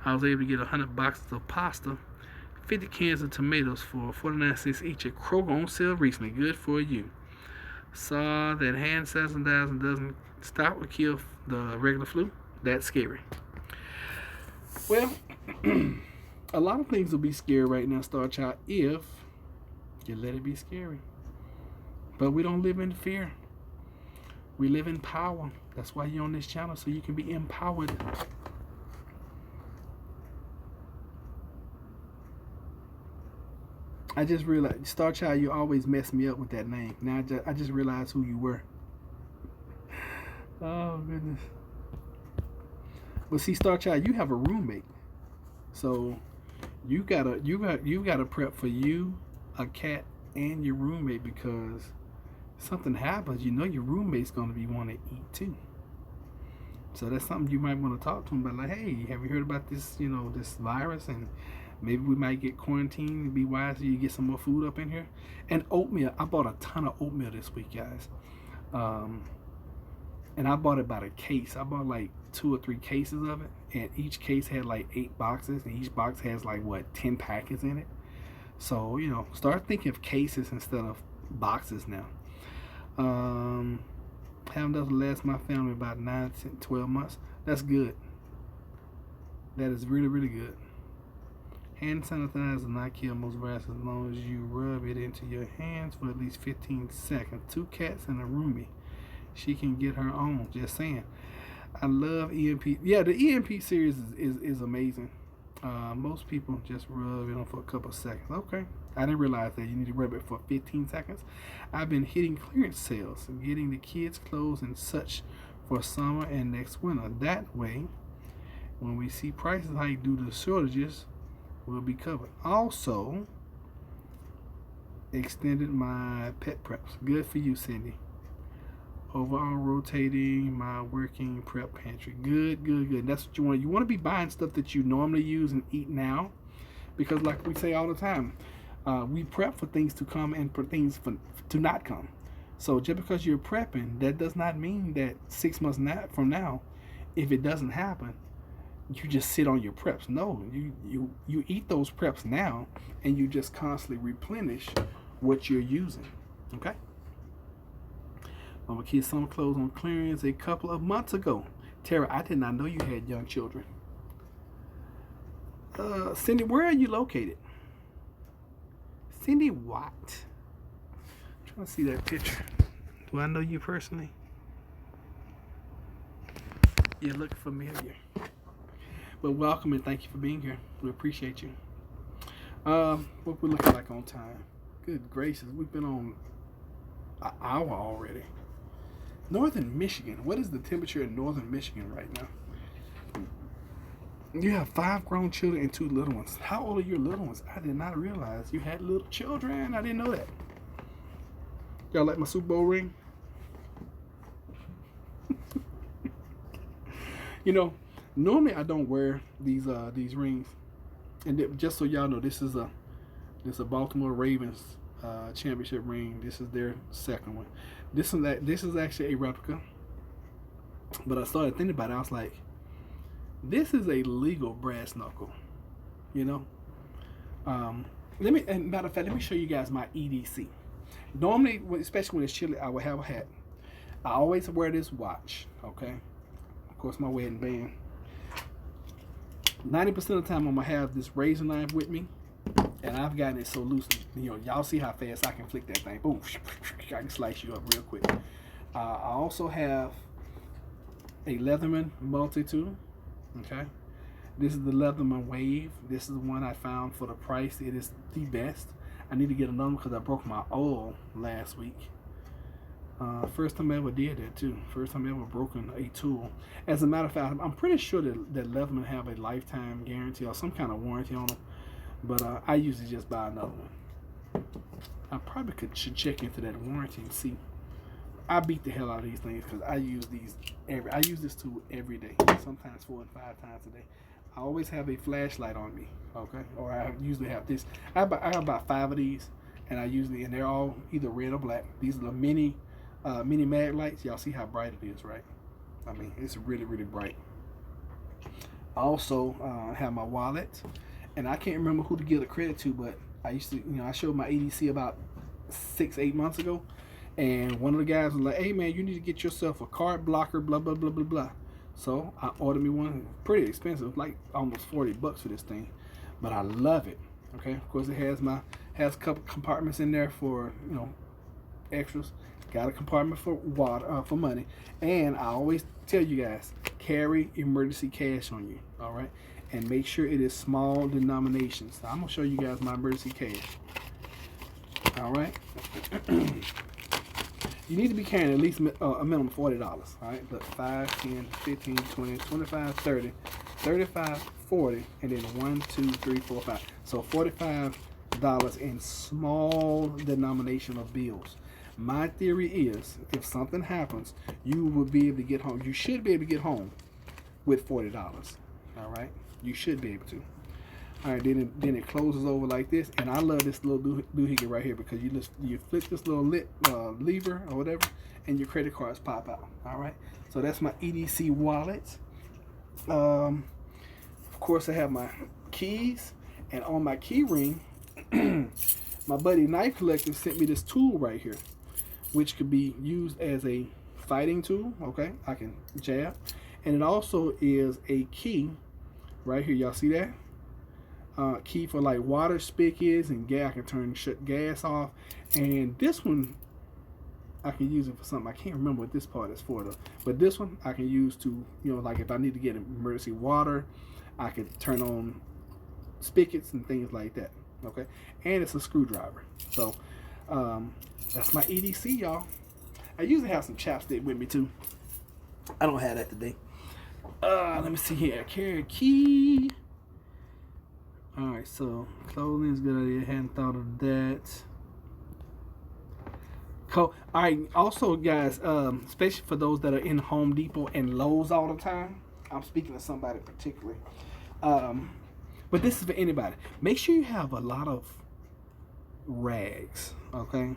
[SPEAKER 1] I was able to get 100 boxes of pasta, 50 cans of tomatoes for 49 cents each at Kroger on sale recently. Good for you. Saw that hand sanitizer doesn't stop or kill the regular flu. That's scary. Well, a lot of things will be scary right now, Star Child, if you let it be scary. But we don't live in fear. We live in power. That's why you're on this channel, so you can be empowered. I just realized, Star Child, you always mess me up with that name. Now I just realized who you were. Oh goodness. Well, see, Star Child, you have a roommate, so you gotta prep for you, a cat, and your roommate, because something happens, your roommate's gonna be wanting to eat too. So that's something you might want to talk to him about. Like, hey, have you heard about this? This virus, and Maybe we might get quarantined. It'd be wise so you get some more food up in here. And oatmeal. I bought a ton of oatmeal this week, guys. And I bought it by the case. I bought like 2 or 3 cases of it, and each case had like 8 boxes, and each box has like 10 packets in it. So start thinking of cases instead of boxes now. Haven't done last my family about 9 to 12 months. That's good. That is really, really good. Hand sanitizer does not kill most rats as long as you rub it into your hands for at least 15 seconds. 2 cats and a roomie. She can get her own. Just saying. I love EMP. Yeah, the EMP series is amazing. Most people just rub it on for a couple of seconds. Okay. I didn't realize that you need to rub it for 15 seconds. I've been hitting clearance sales and getting the kids' clothes and such for summer and next winter. That way, when we see prices hike due to the shortages, we'll be covered. Also, extended my pet preps. Good for you, Cindy. Overall, rotating my working prep pantry. Good, good, good. That's what you want. You want to be buying stuff that you normally use and eat now, because like we say all the time, we prep for things to come and for things to not come. So just because you're prepping, that does not mean that 6 months from now, if it doesn't happen, you just sit on your preps. No, you eat those preps now, and you just constantly replenish what you're using. Okay. My kids' summer clothes on clearance a couple of months ago. Tara, I did not know you had young children. Cindy, where are you located? Cindy Watt. I'm trying to see that picture. Do I know you personally? You look familiar. But welcome and thank you for being here. We appreciate you. What we're looking like on time. Good gracious, we've been on an hour already. Northern Michigan. What is the temperature in Northern Michigan right now? You have 5 grown children and 2 little ones. How old are your little ones? I did not realize you had little children. I didn't know that. Y'all like my Super Bowl ring? Normally I don't wear these rings. And just so y'all know, this is a Baltimore Ravens championship ring. This is their second one. This is actually a replica. But I started thinking about it. I was like, this is a legal brass knuckle. Matter of fact, let me show you guys my EDC. Normally, especially when it's chilly, I will have a hat. I always wear this watch. Okay. Of course, my wedding band. 90% of the time, I'm gonna have this razor knife with me. And I've gotten it so loose, y'all see how fast I can flick that thing. Boom, I can slice you up real quick. I also have a Leatherman multi-tool. Okay, this is the Leatherman Wave. This is the one I found for the price. It is the best. I need to get another one because I broke my oil last week. First time I ever did that too. First time I ever broken a tool. As a matter of fact, I'm pretty sure that Leatherman have a lifetime guarantee or some kind of warranty on them. But I usually just buy another one. I probably should check into that warranty and see. I beat the hell out of these things because I use this tool every day, sometimes 4 and 5 times a day. I always have a flashlight on me, okay? Or I usually have this. I have about 5 of these, and they're all either red or black. These are the mini mag lights. Y'all see how bright it is, right? I mean, it's really, really bright. I also have my wallet. And I can't remember who to give the credit to, but I used to, I showed my EDC about 6-8 months ago, and one of the guys was like, "Hey man, you need to get yourself a card blocker, blah blah blah blah blah." So I ordered me one, pretty expensive, like almost $40 for this thing, but I love it. Okay, of course it has a couple compartments in there for extras. Got a compartment for water, for money, and I always tell you guys, carry emergency cash on you. All right. And make sure it is small denominations. So I'm going to show you guys my emergency cash. All right. You need to be carrying at least a minimum of $40. All right. But 5, 10, 15, 20, 25, 30, 35, 40, and then 1, 2, 3, 4, 5. So $45 in small denomination of bills. My theory is, if something happens, you will be able to get home. You should be able to get home with $40. All right. You should be able to. All right, then it closes over like this, and I love this little doohickey right here because you flip this little lever or whatever, and your credit cards pop out. All right, so that's my EDC wallet. Of course, I have my keys, and on my key ring, my buddy Knife Collector sent me this tool right here, which could be used as a fighting tool. Okay, I can jab, and it also is a key right here. Y'all see that? Key for like water spigots and gas. I can shut gas off, and this one I can use it for something. I can't remember what this part is for though, but this one I can use to, like if I need to get emergency water, I can turn on spigots and things like that. Okay, and it's a screwdriver. So that's my EDC, y'all. I usually have some chapstick with me too. I don't have that today. Let me see here. Carry a key. Alright, so clothing is a good idea. I hadn't thought of that. Cool. Alright, also guys, especially for those that are in Home Depot and Lowe's all the time, I'm speaking to somebody particularly. But this is for anybody. Make sure you have a lot of rags, okay?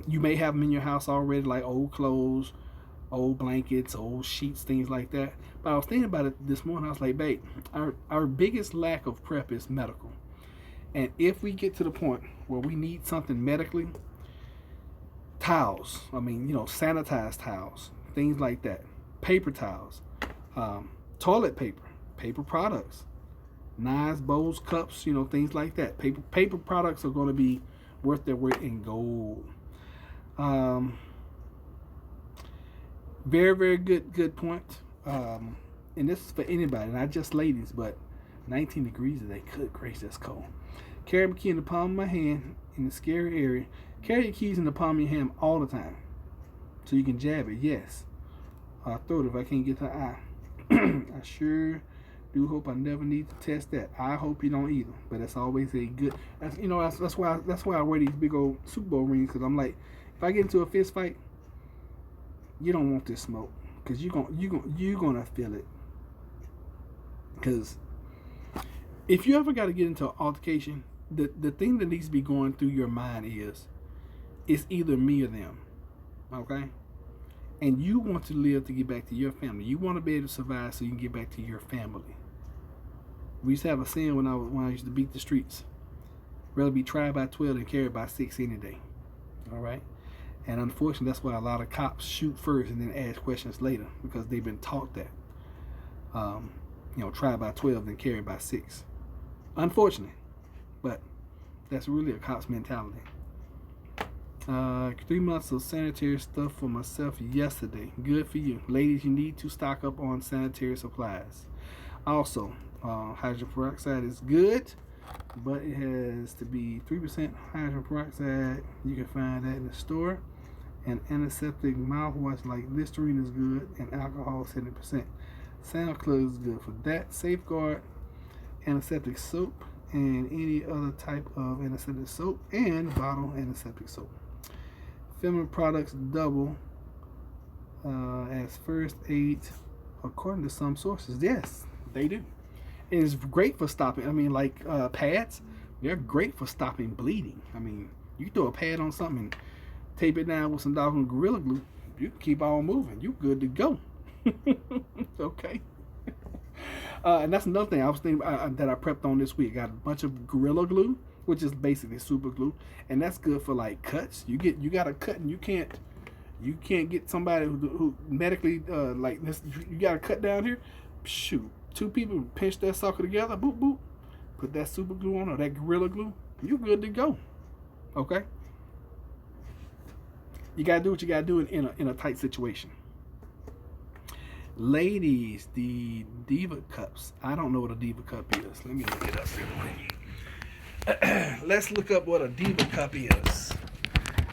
[SPEAKER 1] You may have them in your house already, like old clothes, old blankets, old sheets, things like that. But I was thinking about it this morning. I was like, babe, our biggest lack of prep is medical. And if we get to the point where we need something medically, towels, sanitized towels, things like that, paper towels, toilet paper, paper products, knives, bowls, cups, things like that. Paper products are going to be worth their weight in gold. Very, very good point. And this is for anybody, not just ladies, but 19 degrees today. Good gracious, that's cold. Carry my key in the palm of my hand in the scary area. Carry your keys in the palm of your hand all the time, so you can jab it. Yes, I'll throw it if I can't get to the eye. I sure do hope I never need to test that. I hope you don't either. But that's always a good. That's why I wear these big old Super Bowl rings, because I'm like, if I get into a fist fight, you don't want this smoke, because you're gonna feel it. Because if you ever got to get into an altercation, the thing that needs to be going through your mind is, it's either me or them, okay? And you want to live to get back to your family. You want to be able to survive so you can get back to your family. We used to have a saying when I used to beat the streets: rather be tried by 12 than carried by 6 any day. All right. And unfortunately, that's why a lot of cops shoot first and then ask questions later, because they've been taught that. Tried by 12 than carried by 6. Unfortunately, but that's really a cop's mentality. 3 months of sanitary stuff for myself yesterday. Good for you. Ladies, you need to stock up on sanitary supplies. Also, hydrogen peroxide is good, but it has to be 3% hydrogen peroxide. You can find that in the store. And antiseptic mouthwash like Listerine is good, and alcohol 70%. Santa Claus is good for that. Safeguard antiseptic soap and any other type of antiseptic soap, and bottle antiseptic soap. Feminine products double as first aid according to some sources. Yes, they do. And it's great for stopping. Pads, they're great for stopping bleeding. You throw a pad on something and tape it down with some doggone Gorilla Glue, you can keep on moving. You good to go. Okay. And that's another thing I was thinking that I prepped on this week. Got a bunch of Gorilla Glue, which is basically super glue, and that's good for like cuts. You got a cut and you can't get somebody who medically like this. You got a cut down here. Shoot, 2 people pinch that sucker together. Boop boop. Put that super glue on or that Gorilla Glue. You good to go. Okay. You gotta do what you gotta do in a tight situation. Ladies, the Diva cups. I don't know what a Diva cup is. Let me look it up real quick. Let's look up what a Diva cup is.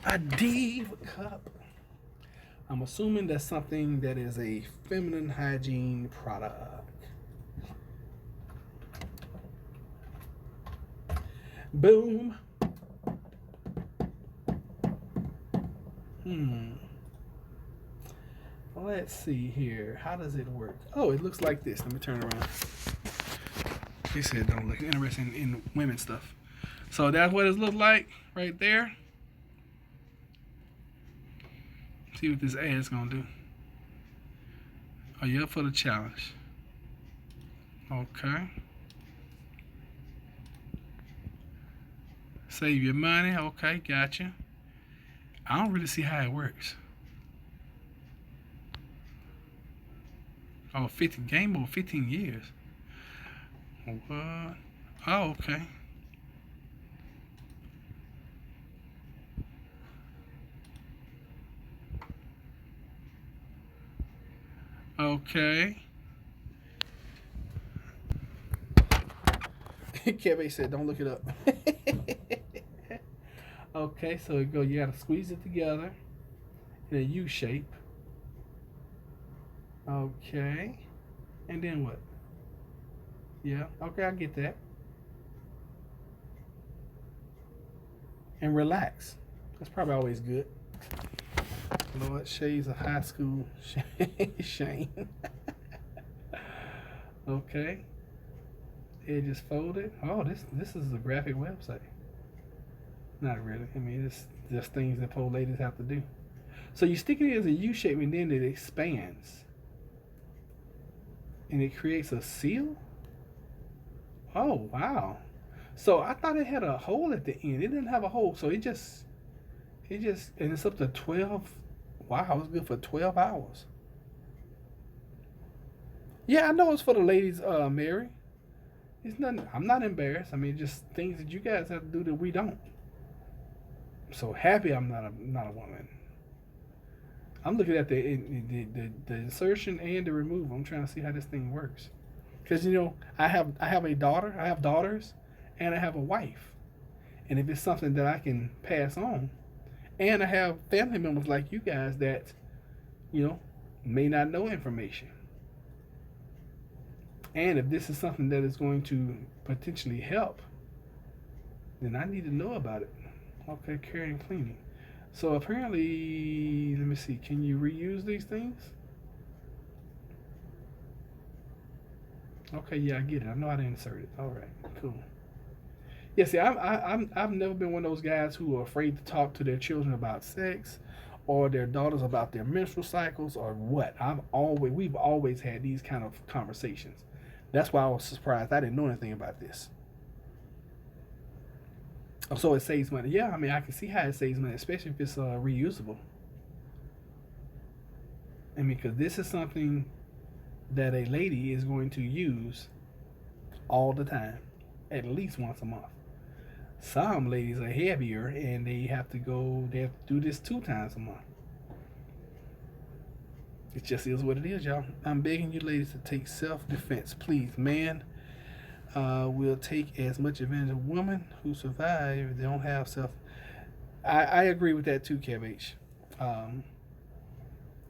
[SPEAKER 1] A Diva cup. I'm assuming that's something that is a feminine hygiene product. Boom. Let's see here. How does it work? Oh, it looks like this. Let me turn around. He said don't look interested in women's stuff. So that's what it looks like right there. See what this ad's gonna do. Are you up for the challenge? Okay. Save your money. Okay, gotcha. I don't really see how it works. Oh, 50 game over 15 years. What? Oh, okay. Okay. Kevin said, "Don't look it up." Okay, so it go. You gotta squeeze it together in a U shape. Okay, and then what? Yeah. Okay, I get that. And relax. That's probably always good. Lord, shades of high school shame. Okay. Edges folded. Oh, this is a graphic website. Not really. I mean, it's just things that poor ladies have to do. So you stick it as a U shape and then it expands. And it creates a seal? Oh, wow. So I thought it had a hole at the end. It didn't have a hole. So it just, and it's up to 12. Wow, it's good for 12 hours. Yeah, I know it's for the ladies, Mary. It's nothing. I'm not embarrassed. I mean, just things that you guys have to do that we don't. I'm so happy I'm not a woman. I'm looking at the insertion and the removal. I'm trying to see how this thing works. Because I have a daughter. I have daughters, and I have a wife. And if it's something that I can pass on, and I have family members like you guys that, may not know information. And if this is something that is going to potentially help, then I need to know about it. Okay, care and cleaning. So apparently, let me see, can you reuse these things? Okay, yeah, I get it. I know how to insert it. All right, cool. Yeah, see, I've never been one of those guys who are afraid to talk to their children about sex or their daughters about their menstrual cycles or what. We've always had these kind of conversations. That's why I was surprised. I didn't know anything about this. So it saves money. Yeah, I mean, I can see how it saves money, especially if it's reusable. I mean, because this is something that a lady is going to use all the time, at least once a month. Some ladies are heavier and they have to do this 2 times a month. It just is what it is, y'all. I'm begging you ladies to take self-defense, please. Man will take as much advantage of women who survive if they don't have self. I agree with that too, Kev H.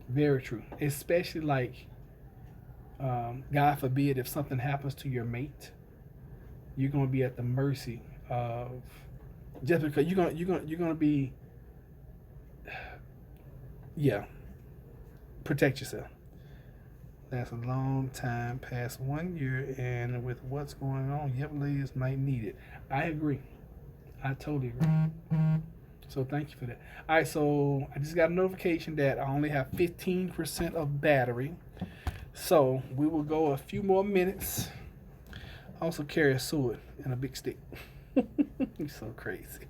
[SPEAKER 1] Very true. Especially like, God forbid, if something happens to your mate, you're gonna be at the mercy of, just because you're gonna be, yeah. Protect yourself. That's a long time, past 1 year, and with what's going on, yep, ladies might need it. I agree. I totally agree. So thank you for that. All right, so I just got a notification that I only have 15% of battery. So we will go a few more minutes. I also carry a sword and a big stick. You're so crazy.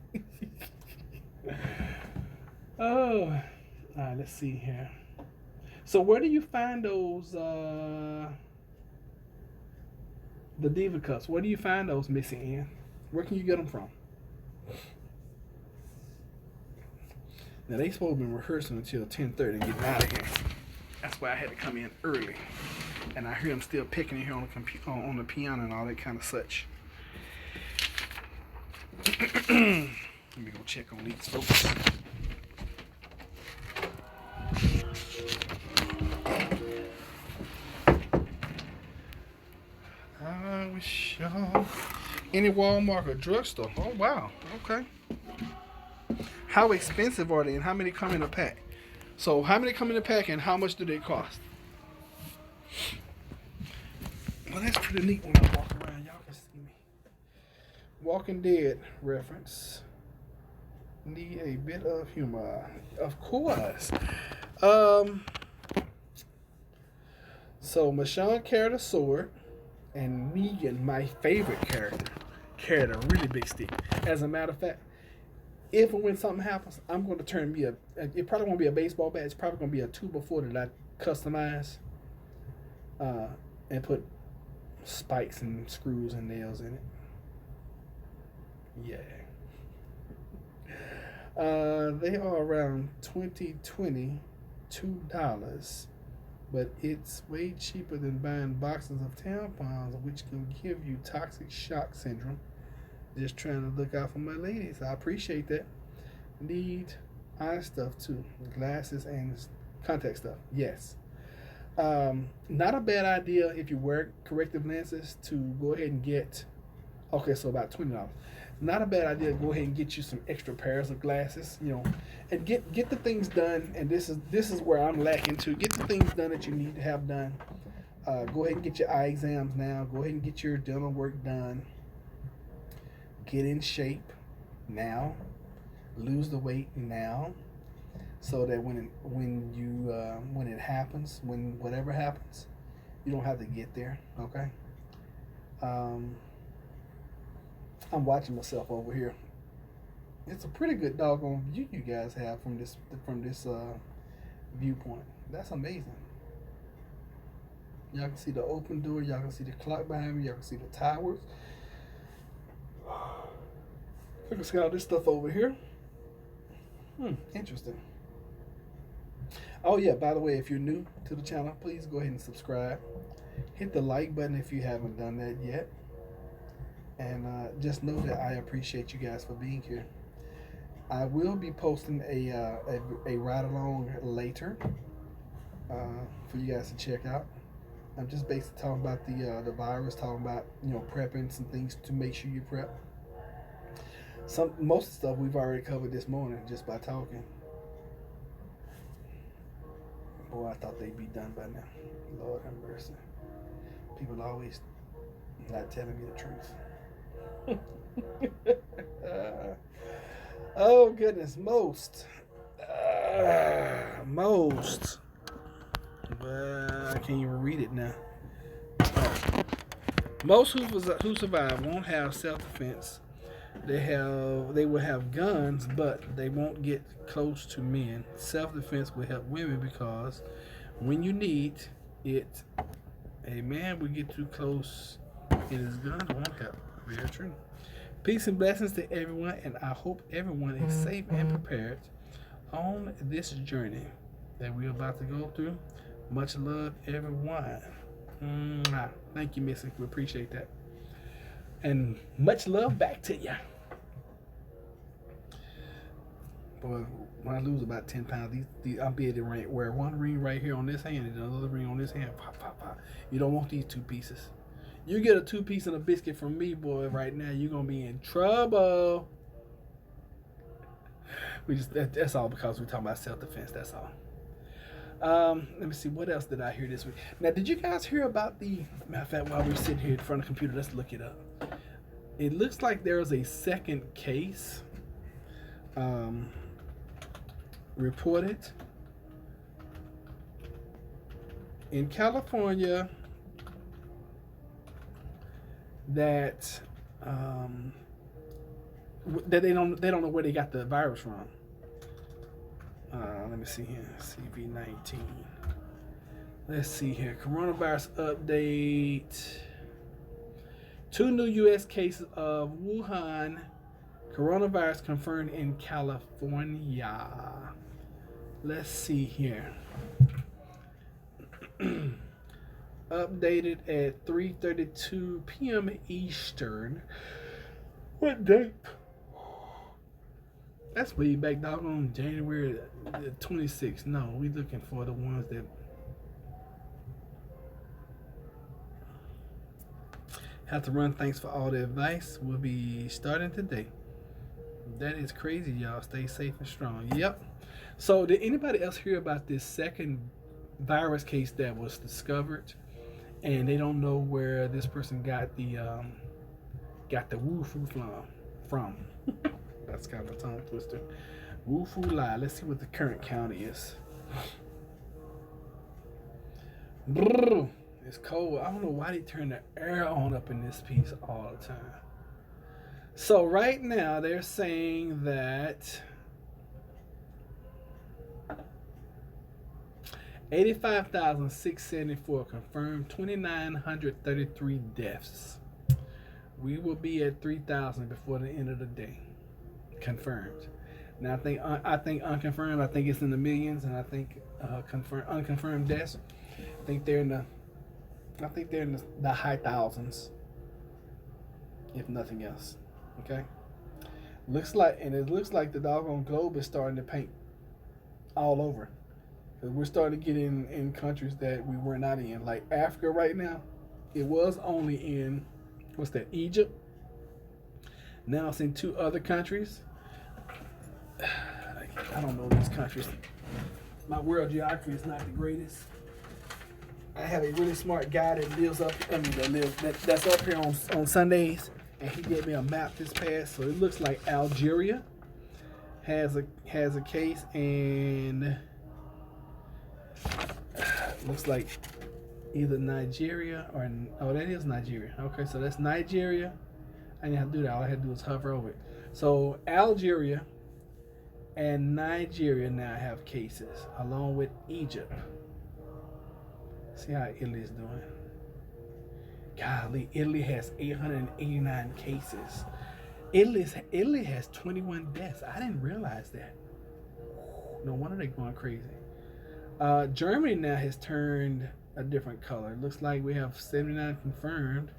[SPEAKER 1] Oh, all right, let's see here. So where do you find those, the Diva Cups? Where do you find those, Missy Ann? Where can you get them from? Now, they supposed to be rehearsing until 10:30 and getting out of here. That's why I had to come in early. And I hear them still picking in here on the piano and all that kind of such. Let me go check on these folks. Any Walmart or drugstore. Oh wow, okay. How expensive are they, and how many come in a pack? So how many come in a pack, and how much do they cost? Well, that's pretty neat when I walk around. Y'all can see Walking Dead reference. Need a bit of humor. Of course. Um, so Michonne carried a sword, and Negan, my favorite character, carried a really big stick. As a matter of fact, if and when something happens, I'm going to turn me a. It probably won't be a baseball bat. It's probably going to be a 2x4 that I customize, and put spikes and screws and nails in it. Yeah. They are around $22, but it's way cheaper than buying boxes of tampons, which can give you toxic shock syndrome. Just trying to look out for my ladies. I appreciate that. Need eye stuff too, glasses and contact stuff. Yes. Not a bad idea if you wear corrective lenses to go ahead and get. Okay, so about $20. Not a bad idea to go ahead and get you some extra pairs of glasses, and get the things done. And this is where I'm lacking too. Get the things done that you need to have done. Go ahead and get your eye exams now. Go ahead and get your dental work done. Get in shape now. Lose the weight now, so that when it happens, when whatever happens, you don't have to get there. Okay. I'm watching myself over here. It's a pretty good doggone view you guys have from this viewpoint. That's amazing. Y'all can see the open door. Y'all can see the clock behind me. Y'all can see the towers. I can see all this stuff over here. Interesting. Oh yeah, by the way, if you're new to the channel, please go ahead and subscribe. Hit the like button if you haven't done that yet. And just know that I appreciate you guys for being here. I will be posting a ride along later for you guys to check out. I'm just basically talking about the virus, talking about prepping some things to make sure you prep. Most of the stuff we've already covered this morning just by talking. Boy, I thought they'd be done by now. Lord have mercy. People always not telling me the truth. Oh goodness, most. I can't even read it now. Most who survive won't have self-defense. They will have guns, but they won't get close to men. Self-defense will help women because when you need it, a man will get too close and his gun won't help. Very true. Peace and blessings to everyone, and I hope everyone is safe and prepared on this journey that we're about to go through. Much love, everyone. Thank you, Missy. We appreciate that. And much love back to you. Boy, when I lose about 10 pounds, I'll be able to wear one ring right here on this hand and another ring on this hand. Pop, pop, pop. You don't want these two pieces. You get a 2-piece and a biscuit from me, boy, right now, you're going to be in trouble. That's all because we're talking about self-defense. That's all. Let me see. What else did I hear this week? Now, did you guys hear about matter of fact, while we're sitting here in front of the computer, let's look it up. It looks like there's a second case reported in California that that they don't know where they got the virus from. Let me see here. CV-19. Let's see here. Coronavirus update. 2 new U.S. cases of Wuhan coronavirus confirmed in California. Let's see here. Updated at 3:32 p.m. Eastern. What date? That's way back, dog, on January the 26th. No, we looking for the ones that have to run. Thanks for all the advice. We'll be starting today. That is crazy, y'all. Stay safe and strong. Yep. So, did anybody else hear about this second virus case that was discovered, and they don't know where this person got the Got the woo foo from. That's kind of a tongue twister. Woo foo lie. Let's see what the current count is. Brrr. It's cold. I don't know why they turn the air on up in this piece all the time. So right now they're saying that 85,674 confirmed, 2,933 deaths. We will be at 3,000 before the end of the day. Confirmed. Now I think unconfirmed. I think it's in the millions, and I think unconfirmed deaths. I think they're in the high thousands, if nothing else. Okay. Looks like the doggone globe is starting to paint all over. Because we're starting to get in countries that we were not in. Like Africa right now, it was only in, what's that, Egypt? Now it's in 2 other countries. I don't know these countries. My world geography is not the greatest. I have a really smart guy that lives up, that's up here on Sundays, and he gave me a map this past. So it looks like Algeria has a case, and looks like either Nigeria or that is Nigeria. Okay, so that's Nigeria. I didn't have to do that. All I had to do was hover over it. So Algeria and Nigeria now have cases, along with Egypt. See how Italy's doing. Golly, Italy has 889 cases. Italy has 21 deaths. I didn't realize that. No wonder they're going crazy. Germany now has turned a different color. It looks like we have 79 confirmed,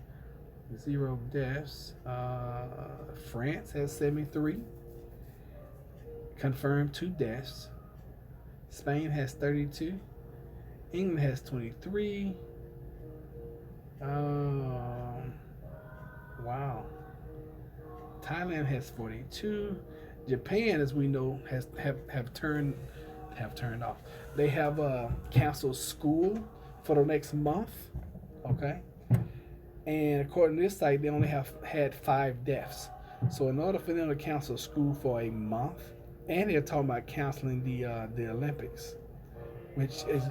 [SPEAKER 1] 0 deaths. France has 73 confirmed, 2 deaths. Spain has 32. England has 23. Wow. Thailand has 42. Japan, as we know, have turned off. They have canceled school for the next month. Okay. And according to this site, they only have had 5 deaths. So in order for them to cancel school for a month, and they're talking about canceling the Olympics, which is,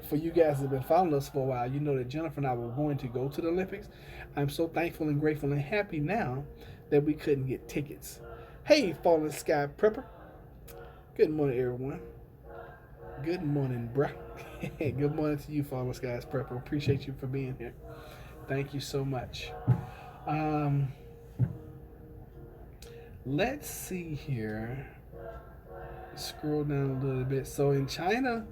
[SPEAKER 1] for you guys that have been following us for a while, you know that Jennifer and I were going to go to the Olympics. I'm so thankful and grateful and happy now that we couldn't get tickets. Hey, Fallen Sky Prepper. Good morning, everyone. Good morning, bruh. Good morning to you, Fallen Skies Prepper. Appreciate you for being here. Thank you so much. Let's see here. Scroll down a little bit. So in China,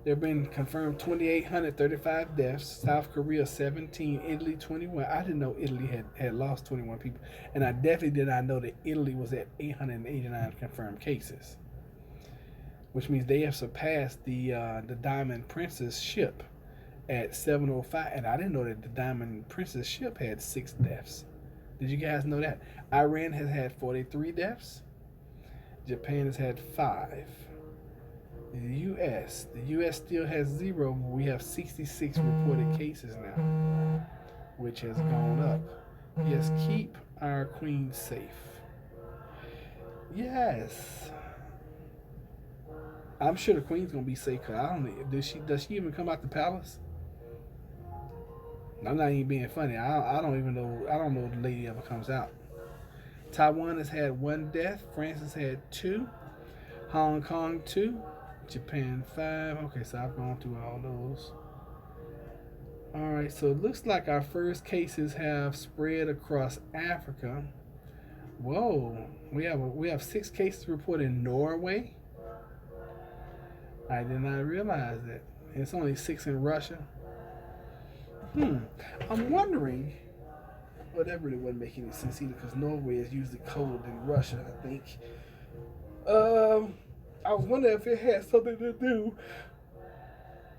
[SPEAKER 1] there have been confirmed 2,835 deaths. South Korea 17. Italy 21. I didn't know Italy had lost 21 people, and I definitely did not know that Italy was at 889 confirmed cases, which means they have surpassed the Diamond Princess ship at 705. And I didn't know that the Diamond Princess ship had 6 deaths. Did you guys know that? Iran has had 43 deaths. Japan has had 5. The U.S. still has 0. But we have 66 reported cases now, which has gone up. Yes, keep our queen safe. Yes. I'm sure the queen's gonna be safe. Cause I don't know. Does she even come out the palace? I'm not even being funny. I don't even know. I don't know if the lady ever comes out. Taiwan has had 1 death. France has had 2. Hong Kong 2. Japan 5. Okay, so I've gone through all those. All right, so it looks like our first cases have spread across Africa. Whoa, we have 6 cases reported in Norway. I did not realize that. It's only 6 in Russia. I'm wondering. Well, that really wouldn't make any sense either, because Norway is usually colder than Russia, I think. I was wondering if it had something to do,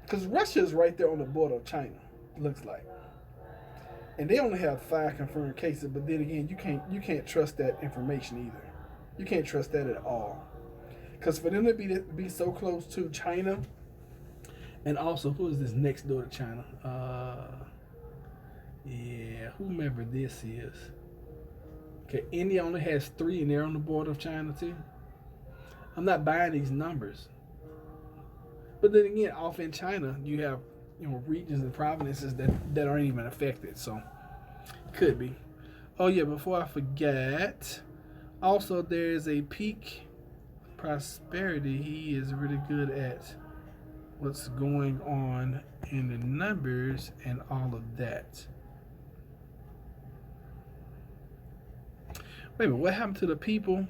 [SPEAKER 1] because Russia is right there on the border of China, looks like, and they only have 5 confirmed cases. But then again, you can't trust that information either. You can't trust that at all, because for them to be so close to China, and also who is this next door to China? Yeah, whomever this is. Okay, India only has 3 and they're on the border of China too. I'm not buying these numbers. But then again, off in China, you have regions and provinces that aren't even affected. So could be. Oh yeah, before I forget, also there's a Peak Prosperity. He is really good at what's going on in the numbers and all of that. Wait a minute, what happened to the people?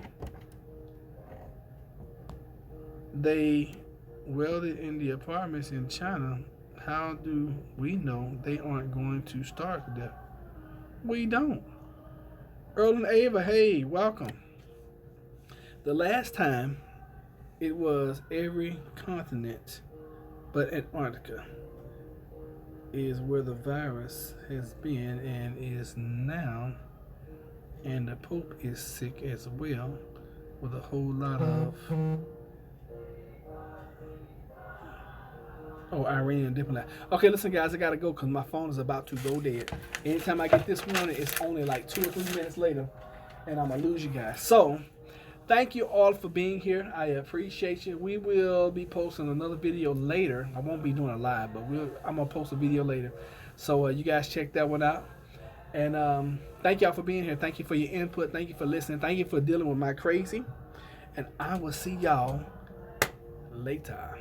[SPEAKER 1] They welded in the apartments in China. How do we know they aren't going to starve to death? We don't. Earl and Ava, hey, welcome. The last time it was every continent but Antarctica is where the virus has been and is now, and the Pope is sick as well with a whole lot of Iranian diplomat. Okay, listen guys, I gotta go because my phone is about to go dead. Anytime I get this warning, it's only like 2 or 3 minutes later and I'm gonna lose you guys. So thank you all for being here. I appreciate you. We will be posting another video later. I won't be doing a live, but I'm gonna post a video later. So you guys check that one out. And thank y'all for being here. Thank you for your input. Thank you for listening. Thank you for dealing with my crazy. And I will see y'all later.